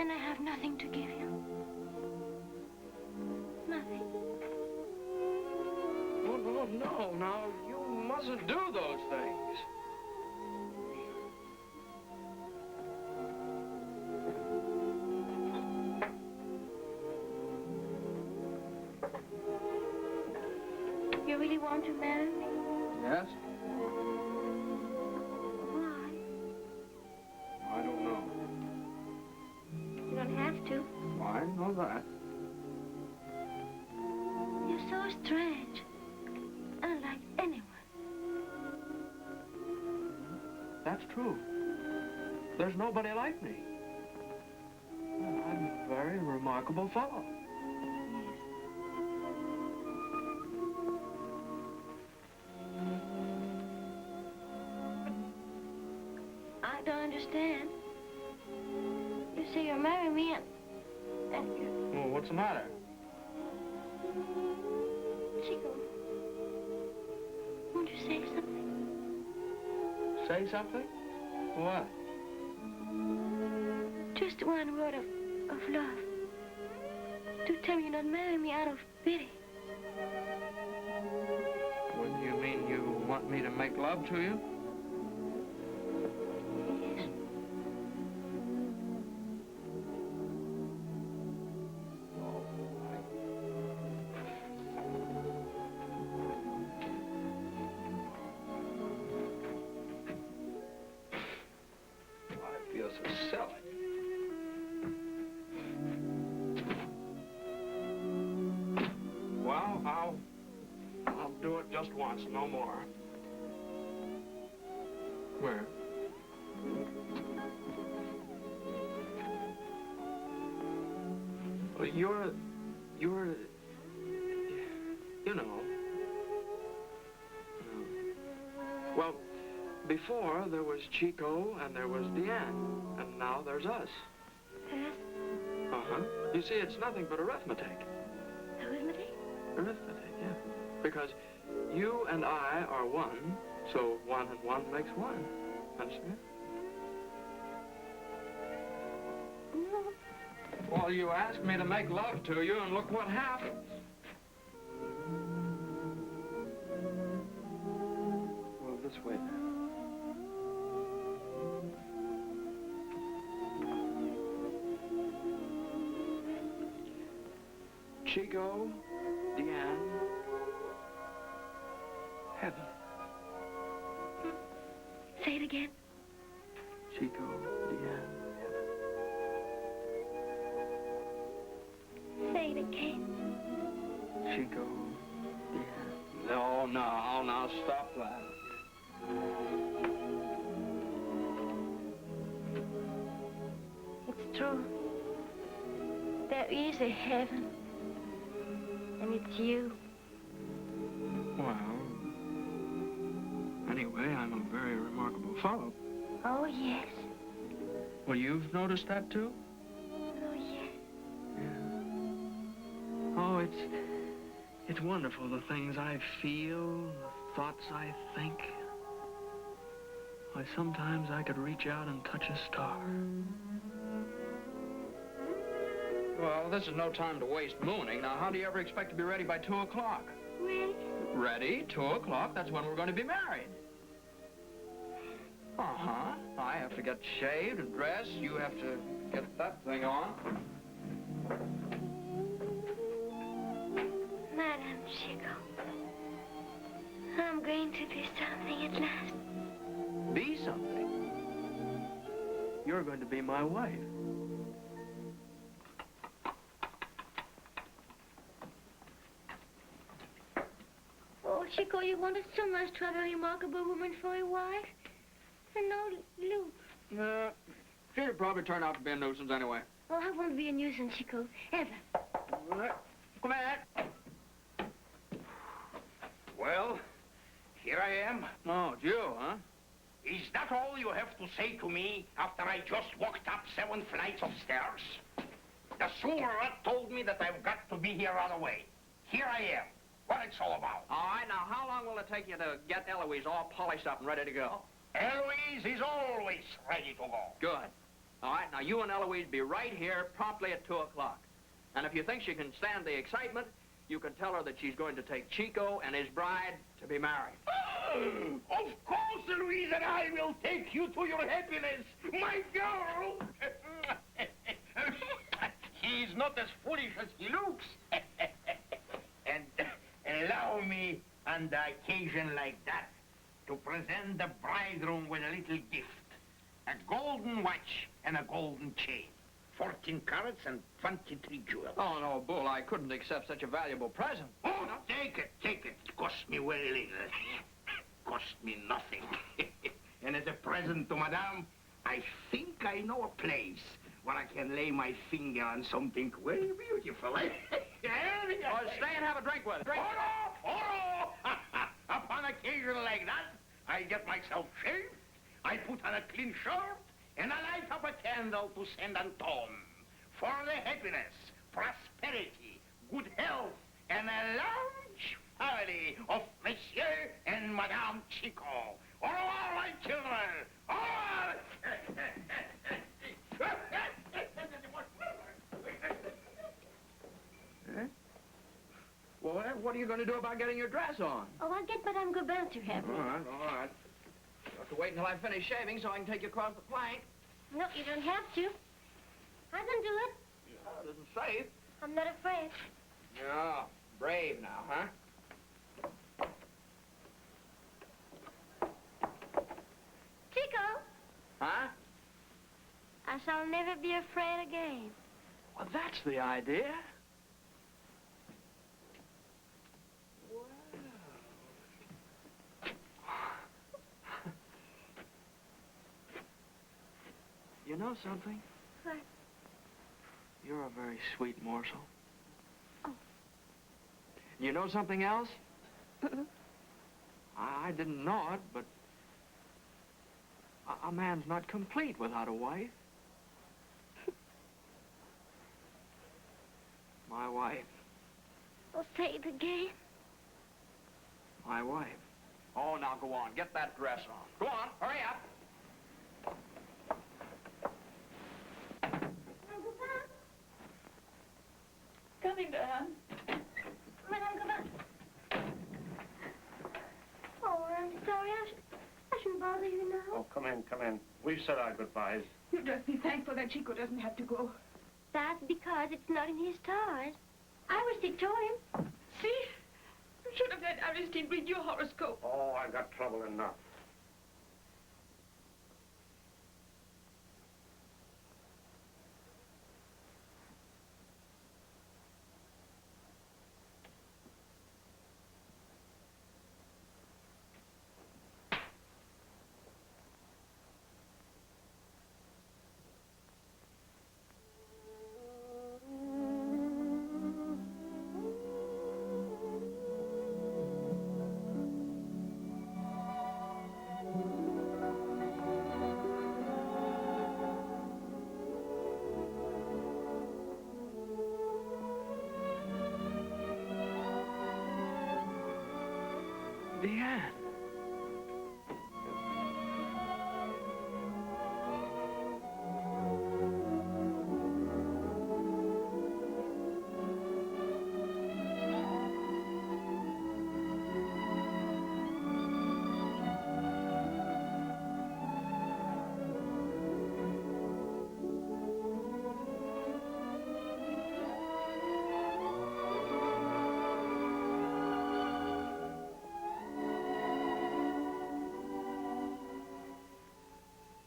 and I have nothing to give you. Nothing. No, you mustn't do those things. You really want to marry me? Yes? Why? I don't know. You don't have to. Why? Know that. You're so strange. Unlike anyone. That's true. There's nobody like me. Well, I'm a very remarkable fellow. I don't understand. You say you'll marry me and you... Well, what's the matter? Chico, won't you say something? Say something? What? Just one word of love. To tell me you'll not marry me out of pity. What do you mean? You want me to make love to you? Yes. I feel so silly. Well, I'll do it just once, no more. Where? Well, you're, you know. Well, before there was Chico and there was Deanne, and now there's us. Yes? Uh-huh. You see, it's nothing but arithmetic. Arithmetic? Arithmetic, yeah. Because you and I are one, so 1 and 1 makes 1. Understand? No. Well, you asked me to make love to you, and look what happened. Well, this way. Chico, Deanne, heaven. Say it again. Chico, Deanne, Say it again. Chico, Deanne. No, now, stop that. It's true. There is a heaven. And it's you. Well, anyway, I'm a very remarkable fellow. Oh, yes. Well, you've noticed that, too? Oh, yes. Yeah. Oh, it's wonderful, the things I feel, the thoughts I think. Why, sometimes I could reach out and touch a star. Well, this is no time to waste mooning. Now, how do you ever expect to be ready by 2 o'clock? Ready? Ready? 2 o'clock? That's when we're going to be married. Uh-huh. I have to get shaved and dressed. You have to get that thing on. Madame Chico, I'm going to be something at last. Be something? You're going to be my wife. Oh, Chico, you wanted so much to have a remarkable woman for a wife. And now, Luke. She'd probably turn out to be a nuisance anyway. Oh, I won't be a nuisance, Chico, ever. Come on. Well, here I am. Oh, it's you, huh? Is that all you have to say to me after I just walked up 7 flights of stairs? The sewer rat told me that I've got to be here right away. Here I am. What it's all about. All right, now, how long will it take you to get Eloise all polished up and ready to go? Eloise is always ready to go. Good. All right, now, you and Eloise be right here promptly at 2 o'clock. And if you think she can stand the excitement, you can tell her that she's going to take Chico and his bride to be married. Of course, Eloise and I will take you to your happiness, my girl. He's not as foolish as he looks. And allow me, on the occasion like that, to present the bridegroom with a little gift. A golden watch and a golden chain. 14 carats and 23 jewels. Oh, no, Bull, I couldn't accept such a valuable present. Oh, take it, take it. It cost me very little. Cost me nothing. And as a present to Madame, I think I know a place where I can lay my finger on something very beautiful. Eh? Oh, stay and have a drink with her. Drink. Upon occasion like that, I get myself shaved, I put on a clean shirt, and I light up a candle to Saint Anton for the happiness, prosperity, good health, and a large family of Monsieur and Madame Chico. Au revoir, my children! Au revoir! Well, what are you going to do about getting your dress on? Oh, I'll get Madame Gobin to have me. All right. You have to wait until I finish shaving so I can take you across the plank. No, you don't have to. I can do it. It isn't safe. I'm not afraid. Yeah, brave now, huh? Chico, Huh? I shall never be afraid again. Well, that's the idea. You know something? What? You're a very sweet morsel. Oh. You know something else? I didn't know it, but a man's not complete without a wife. My wife. Oh, say it again. My wife. Oh, now go on. Get that dress on. Go on. Hurry up. Coming, Diane. Madame Gobin. Oh, I'm sorry. I shouldn't bother you now. Oh, come in. We've said our goodbyes. You just be thankful that Chico doesn't have to go. That's because it's not in his stars. I was sick to him. See? You should have let Aristide read your horoscope. Oh, I've got trouble enough. Deanne.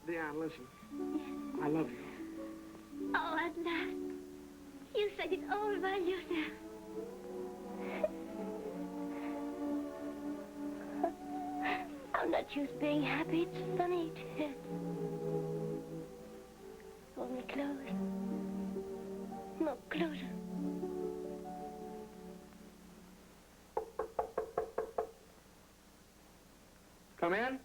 Deanne, listen. I love you. Oh, at last. You said it all by yourself. I'm not just being happy, it's funny too. Hold me close. No, closer. Come in.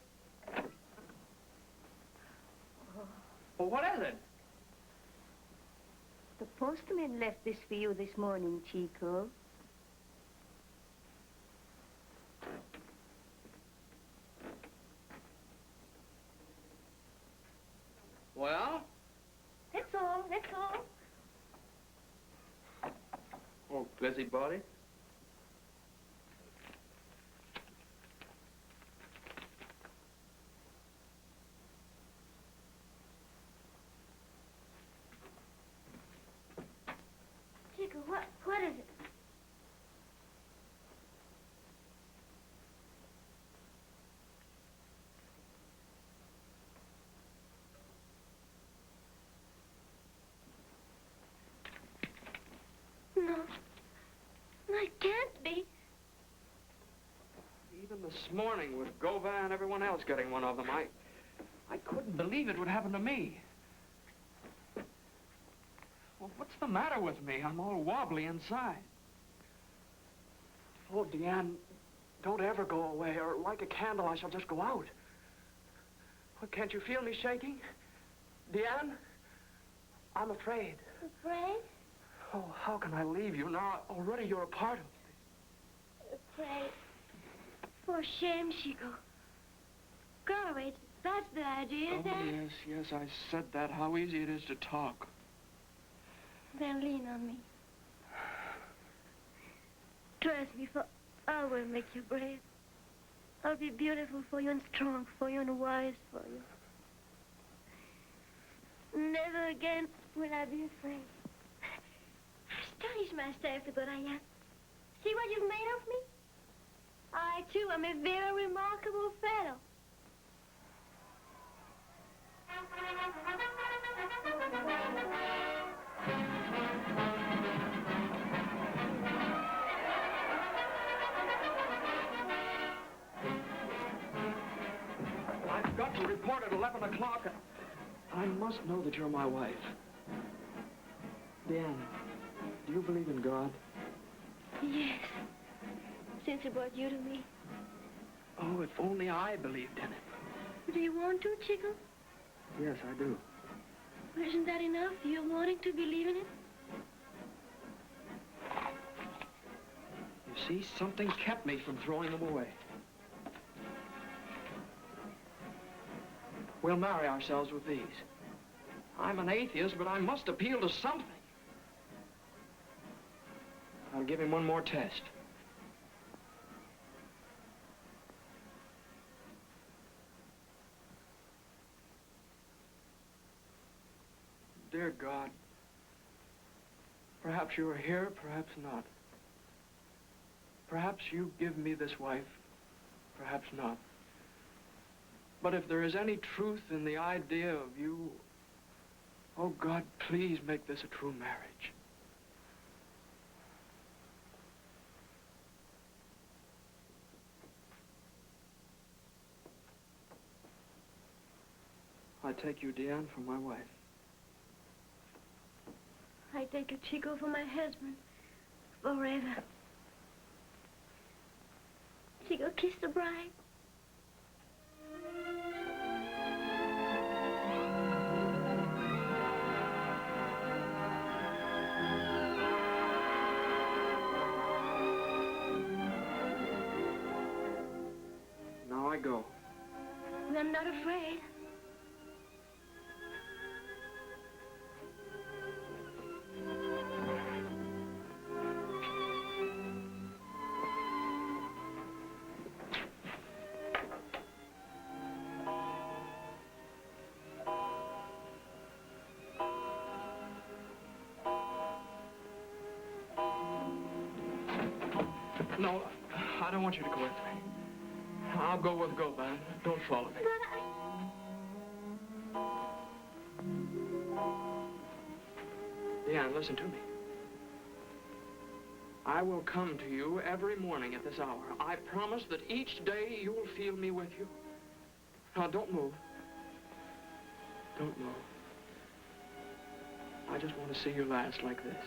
Well, what is it? The postman left this for you this morning, Chico. Well? That's all, that's all. Oh, busybody. Chico, what is it? No. I can't be. Even this morning with Gova and everyone else getting one of them, I couldn't believe it would happen to me. Well, what's the matter with me? I'm all wobbly inside. Oh, Deanne, don't ever go away, or like a candle, I shall just go out. Well, can't you feel me shaking? Deanne, I'm afraid. Afraid? Oh, how can I leave you now? Already you're a part of me. Afraid. For shame, Chico. Go away. That's the idea, Oh, then. yes, I said that. How easy it is to talk. Then lean on me. Trust me, for I will make you brave. I'll be beautiful for you and strong for you and wise for you. Never again will I be afraid. Astonish myself with what I am. See what you've made of me? I, too, am a very remarkable fellow. I've got to report at 11 o'clock. I must know that you're my wife. Dan, do you believe in God? Yes. Since he brought you to me. Oh, if only I believed in it. Do you want to, Chico? Yes, I do. Well, isn't that enough? You're wanting to believe in it? You see, something kept me from throwing them away. We'll marry ourselves with these. I'm an atheist, but I must appeal to something. I'll give him one more test. Dear God, perhaps you are here, perhaps not. Perhaps you give me this wife, perhaps not. But if there is any truth in the idea of you, oh God, please make this a true marriage. I take you, Deanne, for my wife. I take you, Chico, for my husband. Forever. Chico, kiss the bride. I go. I'm not afraid. No, I don't want you to go with me. I'll go with Goban. Don't follow me. Leanne, listen to me. I will come to you every morning at this hour. I promise that each day you'll feel me with you. Now, don't move. Don't move. I just want to see you last like this.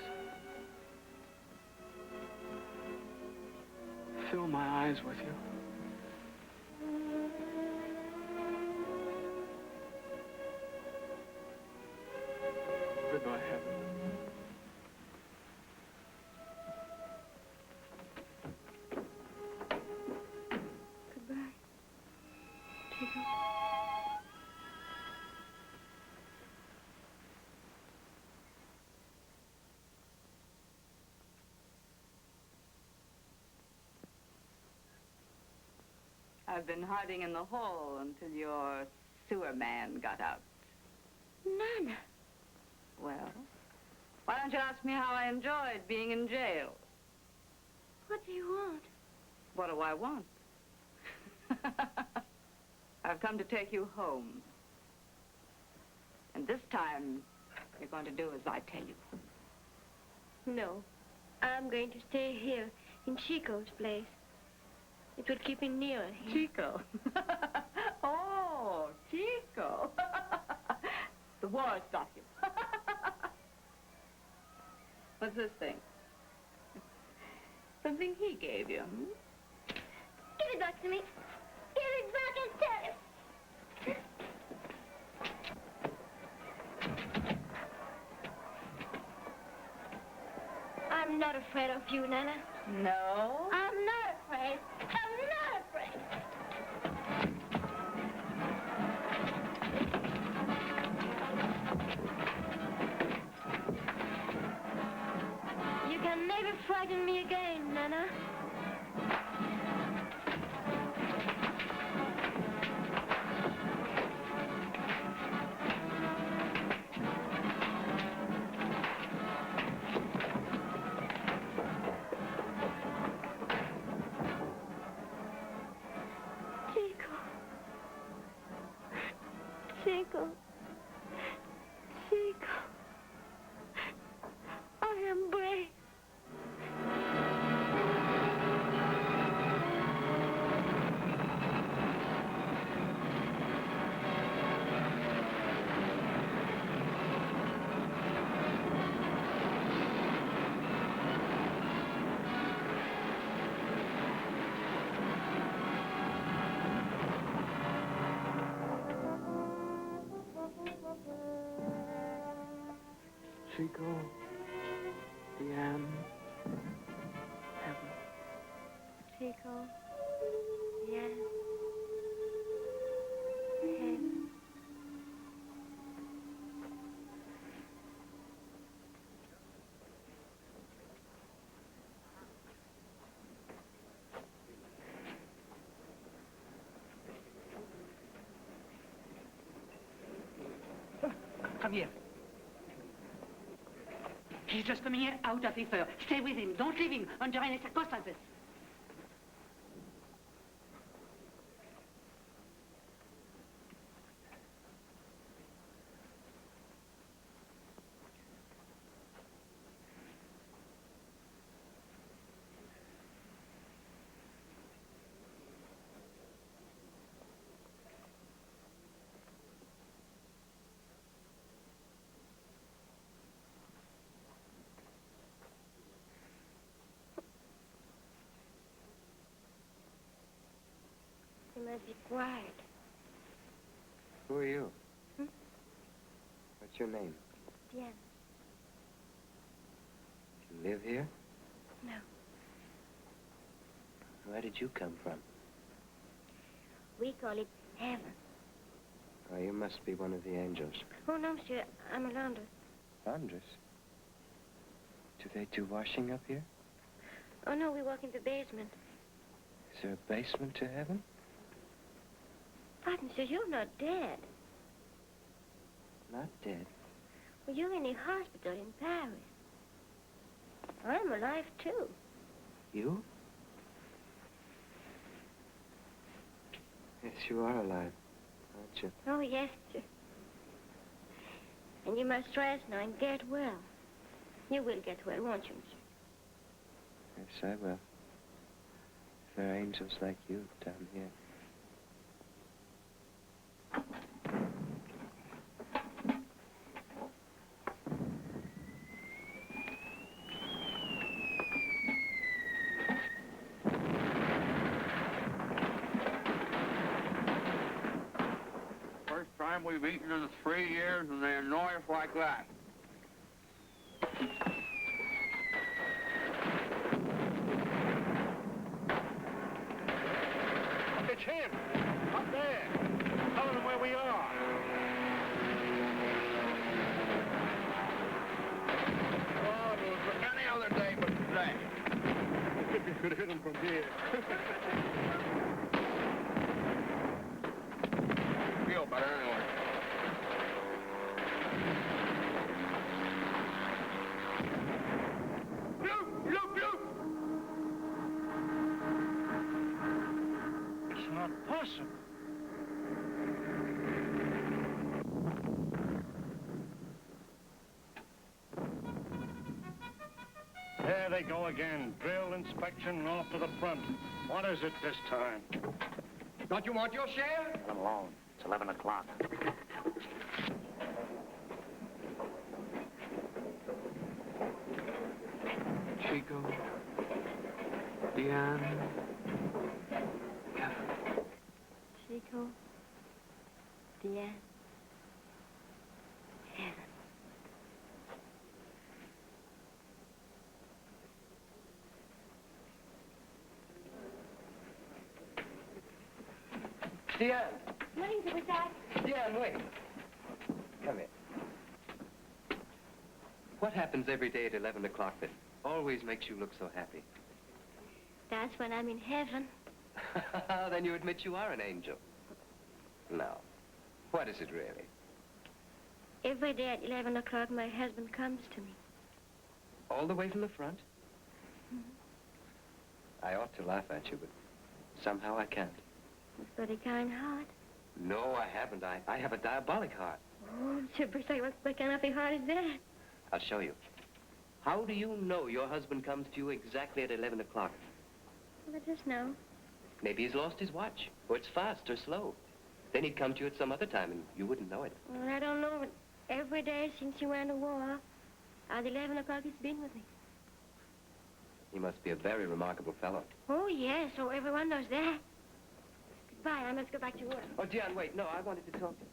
Fill my eyes with you. Goodbye, Heaven. Goodbye. Chico. I've been hiding in the hall until your sewer man got out. Nana. Well, why don't you ask me how I enjoyed being in jail? What do you want? What do I want? I've come to take you home. And this time, you're going to do as I tell you. No. I'm going to stay here in Chico's place. It will keep me nearer here. Chico. Oh, Chico. The war stuff you. What's this thing? Something he gave you, hmm? Give it back to me. Give it back and tell him. I'm not afraid of you, Nana. No? I'm not afraid. I'm not afraid. You can never frighten me again, Nana. Chico. Chico. I am brave. Chico, Leanne, Heaven. Chico. Yes. Heaven. Come here. He's just coming here out of his fur. Stay with him. Don't leave him under any circumstances. You must be quiet. Who are you? Hmm? What's your name? Bien. You live here? No. Where did you come from? We call it heaven. Oh, you must be one of the angels. Oh, no, monsieur. I'm a laundress. Laundress? Do they do washing up here? Oh, no, we walk in the basement. Is there a basement to heaven? But, monsieur, you're not dead. Not dead. Well, you're in a hospital in Paris. I'm alive, too. You? Yes, you are alive, aren't you? Oh, yes, sir. And you must rest now and get well. You will get well, won't you, monsieur? Yes, I will. There are angels like you down here. First time we've eaten in 3 years, and they annoy us like that. It's him! Up there! Tell him where we are! Oh, it was any other day but today. If you could hit him from here. Feel better anyway. It's not possible. There they go again. Drill, inspection, and off to the front. What is it this time? Don't you want your share? Let him alone. It's 11 o'clock. Chico, Diane, Chico, Diane, heaven. Diane! Morning, Superstar. Diane, wait. Come here. What happens every day at 11 o'clock that always makes you look so happy? That's when I'm in heaven. Then you admit you are an angel. No. What is it really? Every day at 11 o'clock, my husband comes to me. All the way from the front? I ought to laugh at you, but somehow I can't. He's got a kind heart. No, I haven't. I have a diabolic heart. Oh, Superstar, what kind of a heart is that? I'll show you. How do you know your husband comes to you exactly at 11 o'clock? Well, I just know. Maybe he's lost his watch, or it's fast or slow. Then he'd come to you at some other time, and you wouldn't know it. Well, I don't know, but every day since you went to war, at 11 o'clock he's been with me. He must be a very remarkable fellow. Oh, yes, so everyone knows that. Goodbye, I must go back to work. Oh, Diane, wait. No, I wanted to talk to you.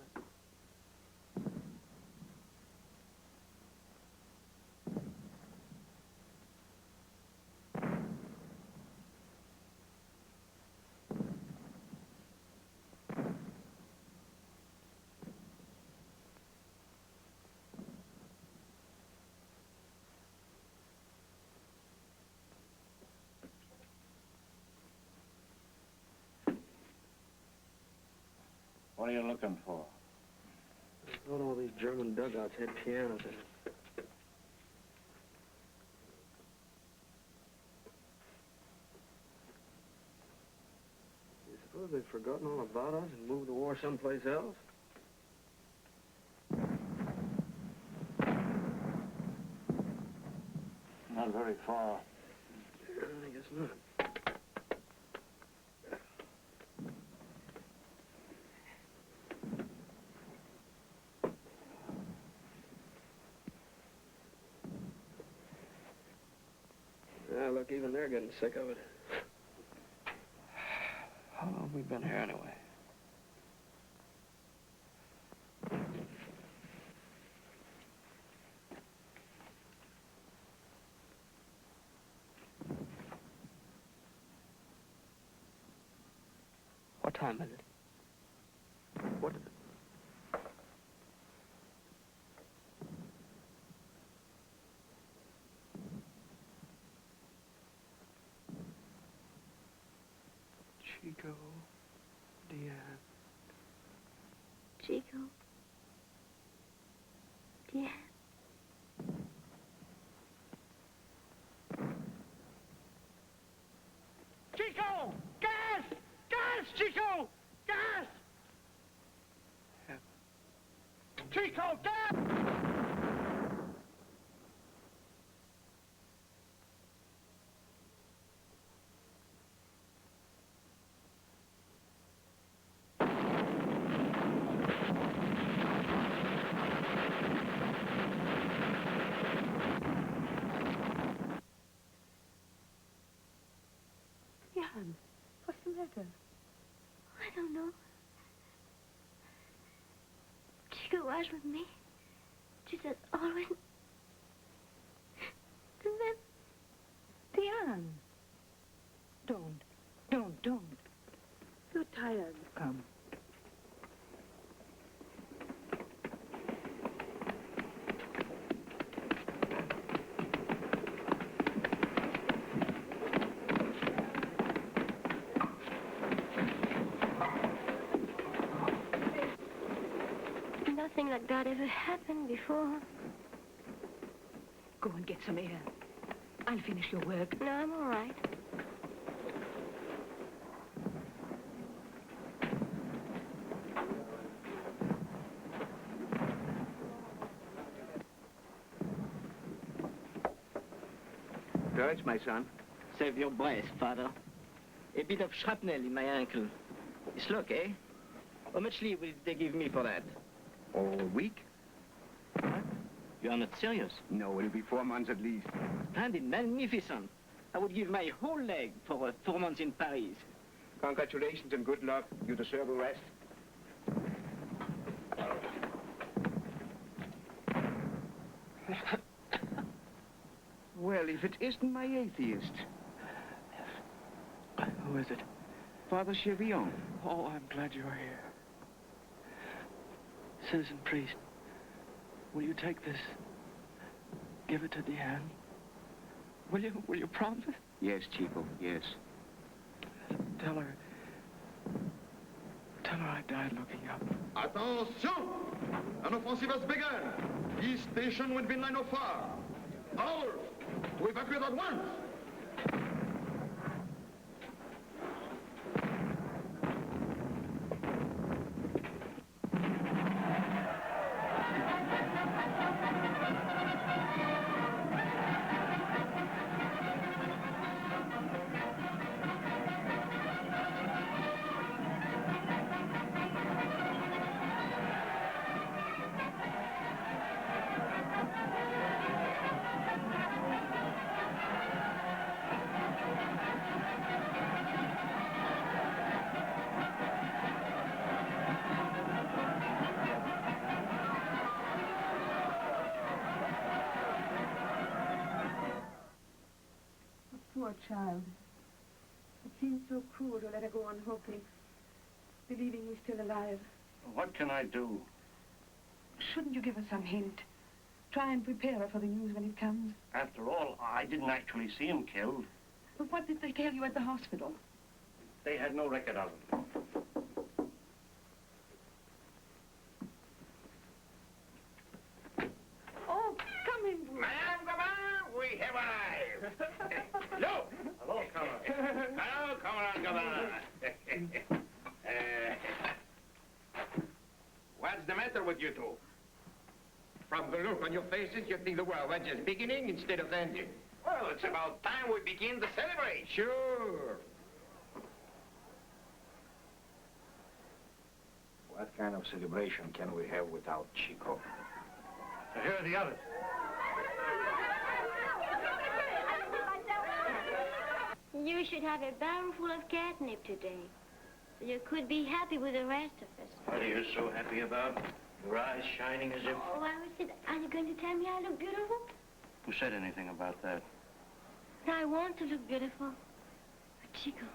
What are you looking for? I thought all these German dugouts had pianos in it. You suppose they've forgotten all about us and moved the war someplace else? Not very far. I guess not. Yeah, look, even they're getting sick of it. How long have we been here anyway? What time is it? What? Chico, Deanne. Chico. Deanne. Chico! Gas! Gas, Chico! Gas! Chico, gas! Jan, what's the matter? I don't know. Chico was with me. Just as always. And then... Diane. Don't. You're tired. Come. Nothing like that ever happened before. Go and get some air. I'll finish your work. No, I'm all right. Courage, my son. Save your breath, father. A bit of shrapnel in my ankle. It's luck, eh? How much leave will they give me for that? Oh, a week? What? You are not serious? No, it'll be 4 months at least. Splendid, magnificent. I would give my whole leg for 4 months in Paris. Congratulations and good luck. You deserve a rest. Well, if it isn't my atheist. Who is it? Father Chevion. Oh, I'm glad you're here. Citizen priest, will you take this? Give it to Deanne? Will you promise? Yes, Chico, yes. Tell her I died looking up. Attention! An offensive has begun. East station will be 9:05. Ours! To evacuate at once! Poor child. It seems so cruel to let her go on hoping, believing we're still alive. What can I do? Shouldn't you give her some hint? Try and prepare her for the news when it comes. After all, I didn't actually see him killed. But what did they tell you at the hospital? They had no record of it. Oh, come in, Bruce. Madame Gabin, we have arrived. Look! Hello, Colonel. Hello, Commandant Gabin. What's the matter with you two? From the look on your faces, you think the world was just beginning instead of ending. Well, it's about time we begin to celebrate. Sure. What kind of celebration can we have without Chico? Here are the others. You should have a barrel full of catnip today. So you could be happy with the rest of us. What are you so happy about? Your eyes shining as if... Oh, I said, are you going to tell me I look beautiful? Who said anything about that? I want to look beautiful. But Chico.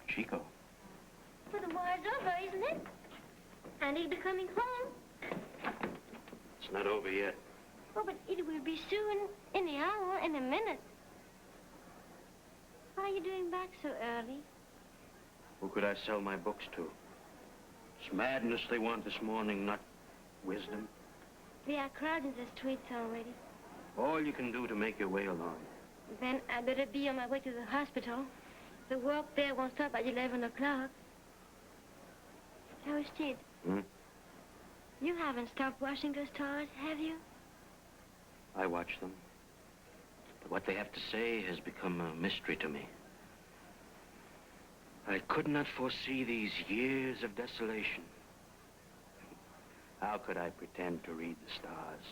Chico? But why war's over, isn't it? And he'll be coming home. It's not over yet. Oh, but it will be soon. In an hour, in a minute. Why are you doing back so early? Who could I sell my books to? It's madness they want this morning, not wisdom. They are crowding the streets already. All you can do to make your way along. Then I better be on my way to the hospital. The work there won't stop at 11 o'clock. Aristide, you haven't stopped washing those towels, have you? I watch them. But what they have to say has become a mystery to me. I could not foresee these years of desolation. How could I pretend to read the stars?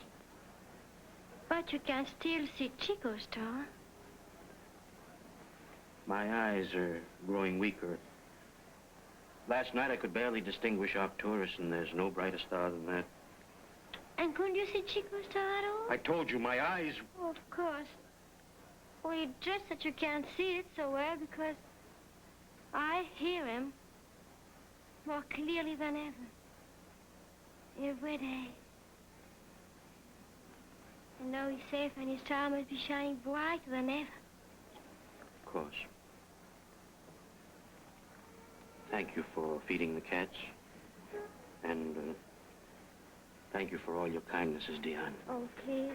But you can still see Chico's star. My eyes are growing weaker. Last night I could barely distinguish Arcturus, and there's no brighter star than that. And couldn't you see Chico's star at all? I told you, my eyes... Oh, of course. Well, it's just that you can't see it so well because I hear him more clearly than ever. Every day. I know he's safe and his star must be shining brighter than ever. Of course. Thank you for feeding the cats. And thank you for all your kindnesses, Diane. Oh, please.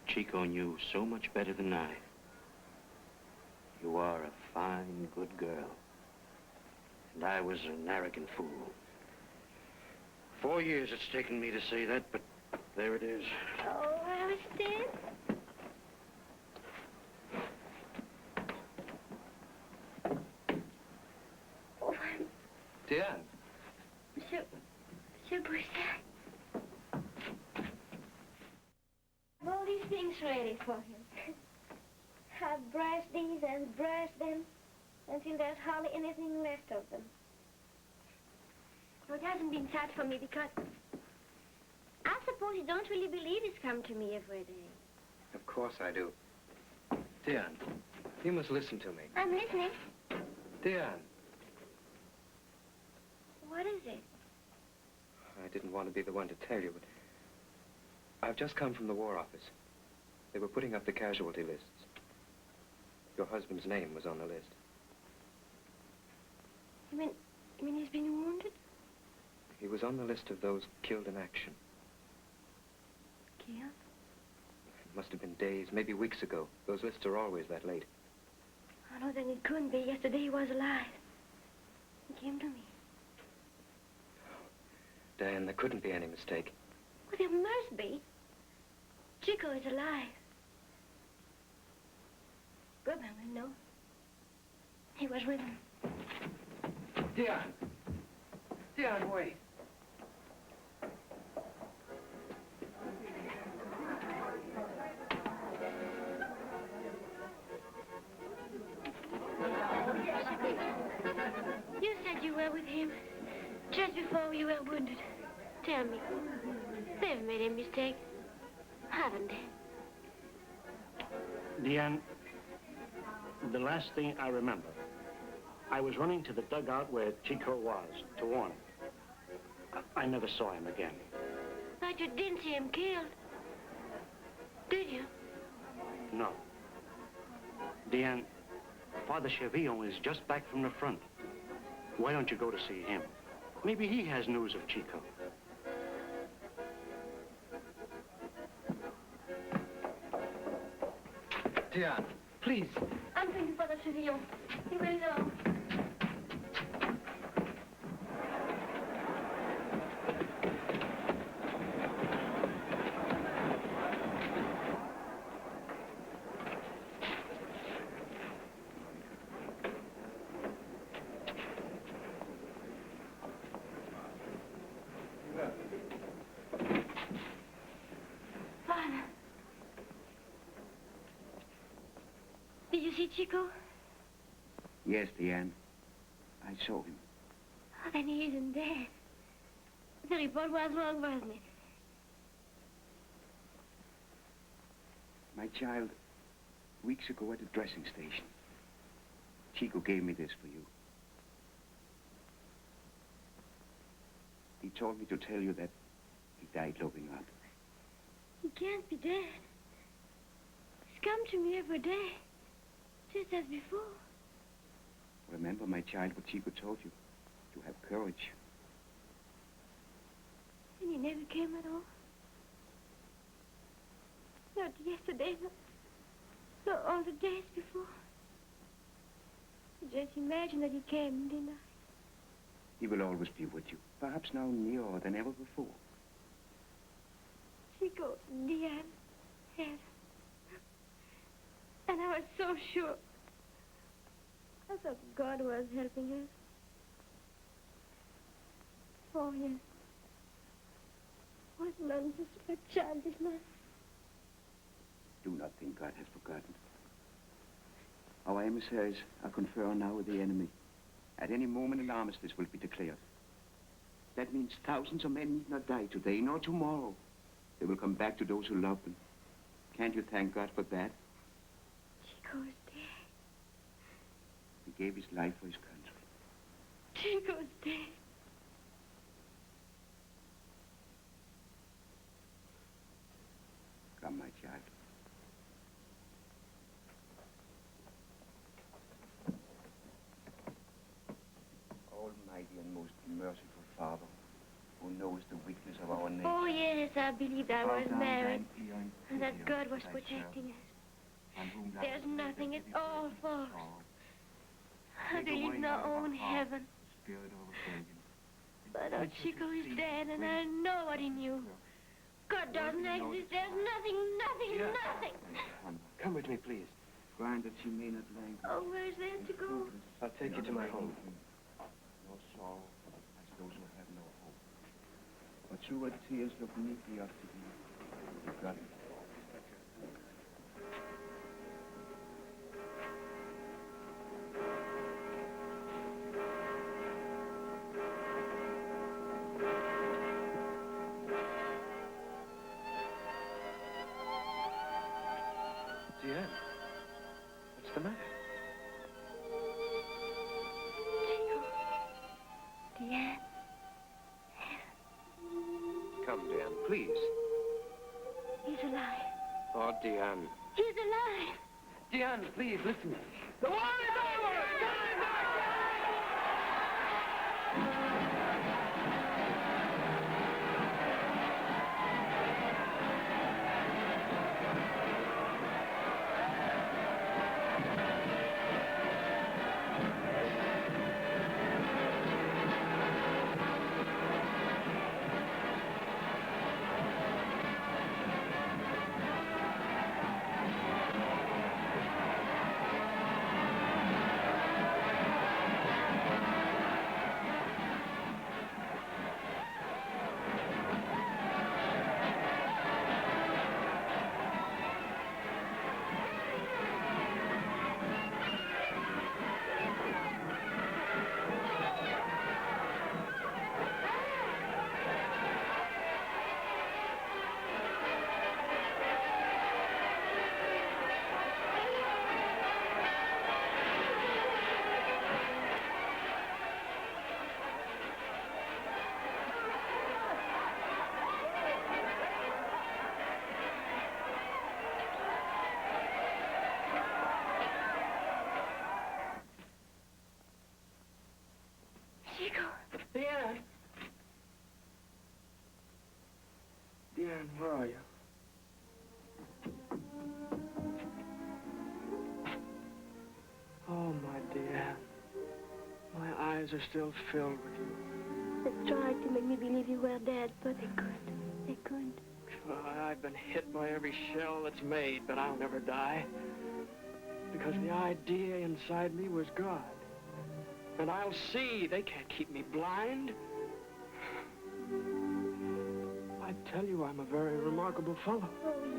Chico knew so much better than I. You are a fine, good girl. And I was an arrogant fool. 4 years it's taken me to say that, but there it is. Oh, Aristide. Oh, Diane. Monsieur Brisset. All these things ready for him. I've brushed these and brushed them until there's hardly anything left of them. Well, it hasn't been sad for me because I suppose you don't really believe he's come to me every day. Of course I do. Diane, you must listen to me. I'm listening. Diane. What is it? I didn't want to be the one to tell you, but I've just come from the War Office. They were putting up the casualty lists. Your husband's name was on the list. You mean he's been wounded? He was on the list of those killed in action. Killed? It must have been days, maybe weeks ago. Those lists are always that late. Oh, no, then it couldn't be. Yesterday he was alive. He came to me. Diane, there couldn't be any mistake. Well, there must be. Chico is alive. Goodman will know. He was with him. Diane! Diane, wait. You said you were with him just before you were wounded. Tell me, they've made a mistake, haven't they? Diane, the last thing I remember, I was running to the dugout where Chico was to warn him. I never saw him again. But you didn't see him killed, did you? No. Diane, Father Chevillon is just back from the front. Why don't you go to see him? Maybe he has news of Chico. Diane, please. I'm going to Father Chevillon. He will know. Father. Did you see Chico? Yes, Diane. I saw him. Oh, then he isn't dead. The report was wrong, wasn't it? My child, weeks ago at the dressing station, Chico gave me this for you. He told me to tell you that he died looking up. He can't be dead. He's come to me every day, just as before. Remember, my child, what Chico told you. To have courage. And he never came at all. Not yesterday, not all the days before. I just imagined that he came, didn't I? He will always be with you. Perhaps now nearer than ever before. Chico, Diane, Helen. And I was so sure. I thought God was helping us. Oh, yes. What nonsense, what childishness. Do not think God has forgotten. Our emissaries are conferring now with the enemy. At any moment, an armistice will be declared. That means thousands of men need not die today, nor tomorrow. They will come back to those who love them. Can't you thank God for that? Chico's dead. He gave his life for his country. Chico's dead. Come, my child. Almighty and most merciful Father, who knows the weakness of our nature. Oh, yes, I believed I was married, and that God God was protecting us. There's nothing, it's all false. I believe in our own heaven. But our Chico is dead, and I know what he knew. God doesn't exist. There's nothing. Come with me, please. Grant that she may not languish. Oh, where's there to go? I'll take you to my home. No sorrow as those who have no hope. But through her tears look meekly up to thee. God. Diane, what's the matter? Diane. Come, Diane, please. He's alive. Oh, Diane. He's alive. Diane, please, listen. The war is over! Diane. Diane, where are you? Oh, my Diane. My eyes are still filled with you. They tried to make me believe you were dead, but they couldn't. They couldn't. I've been hit by every shell that's made, but I'll never die. Because the idea inside me was God. And I'll see. They can't keep me blind. I tell you, I'm a very remarkable fellow. Oh, yes.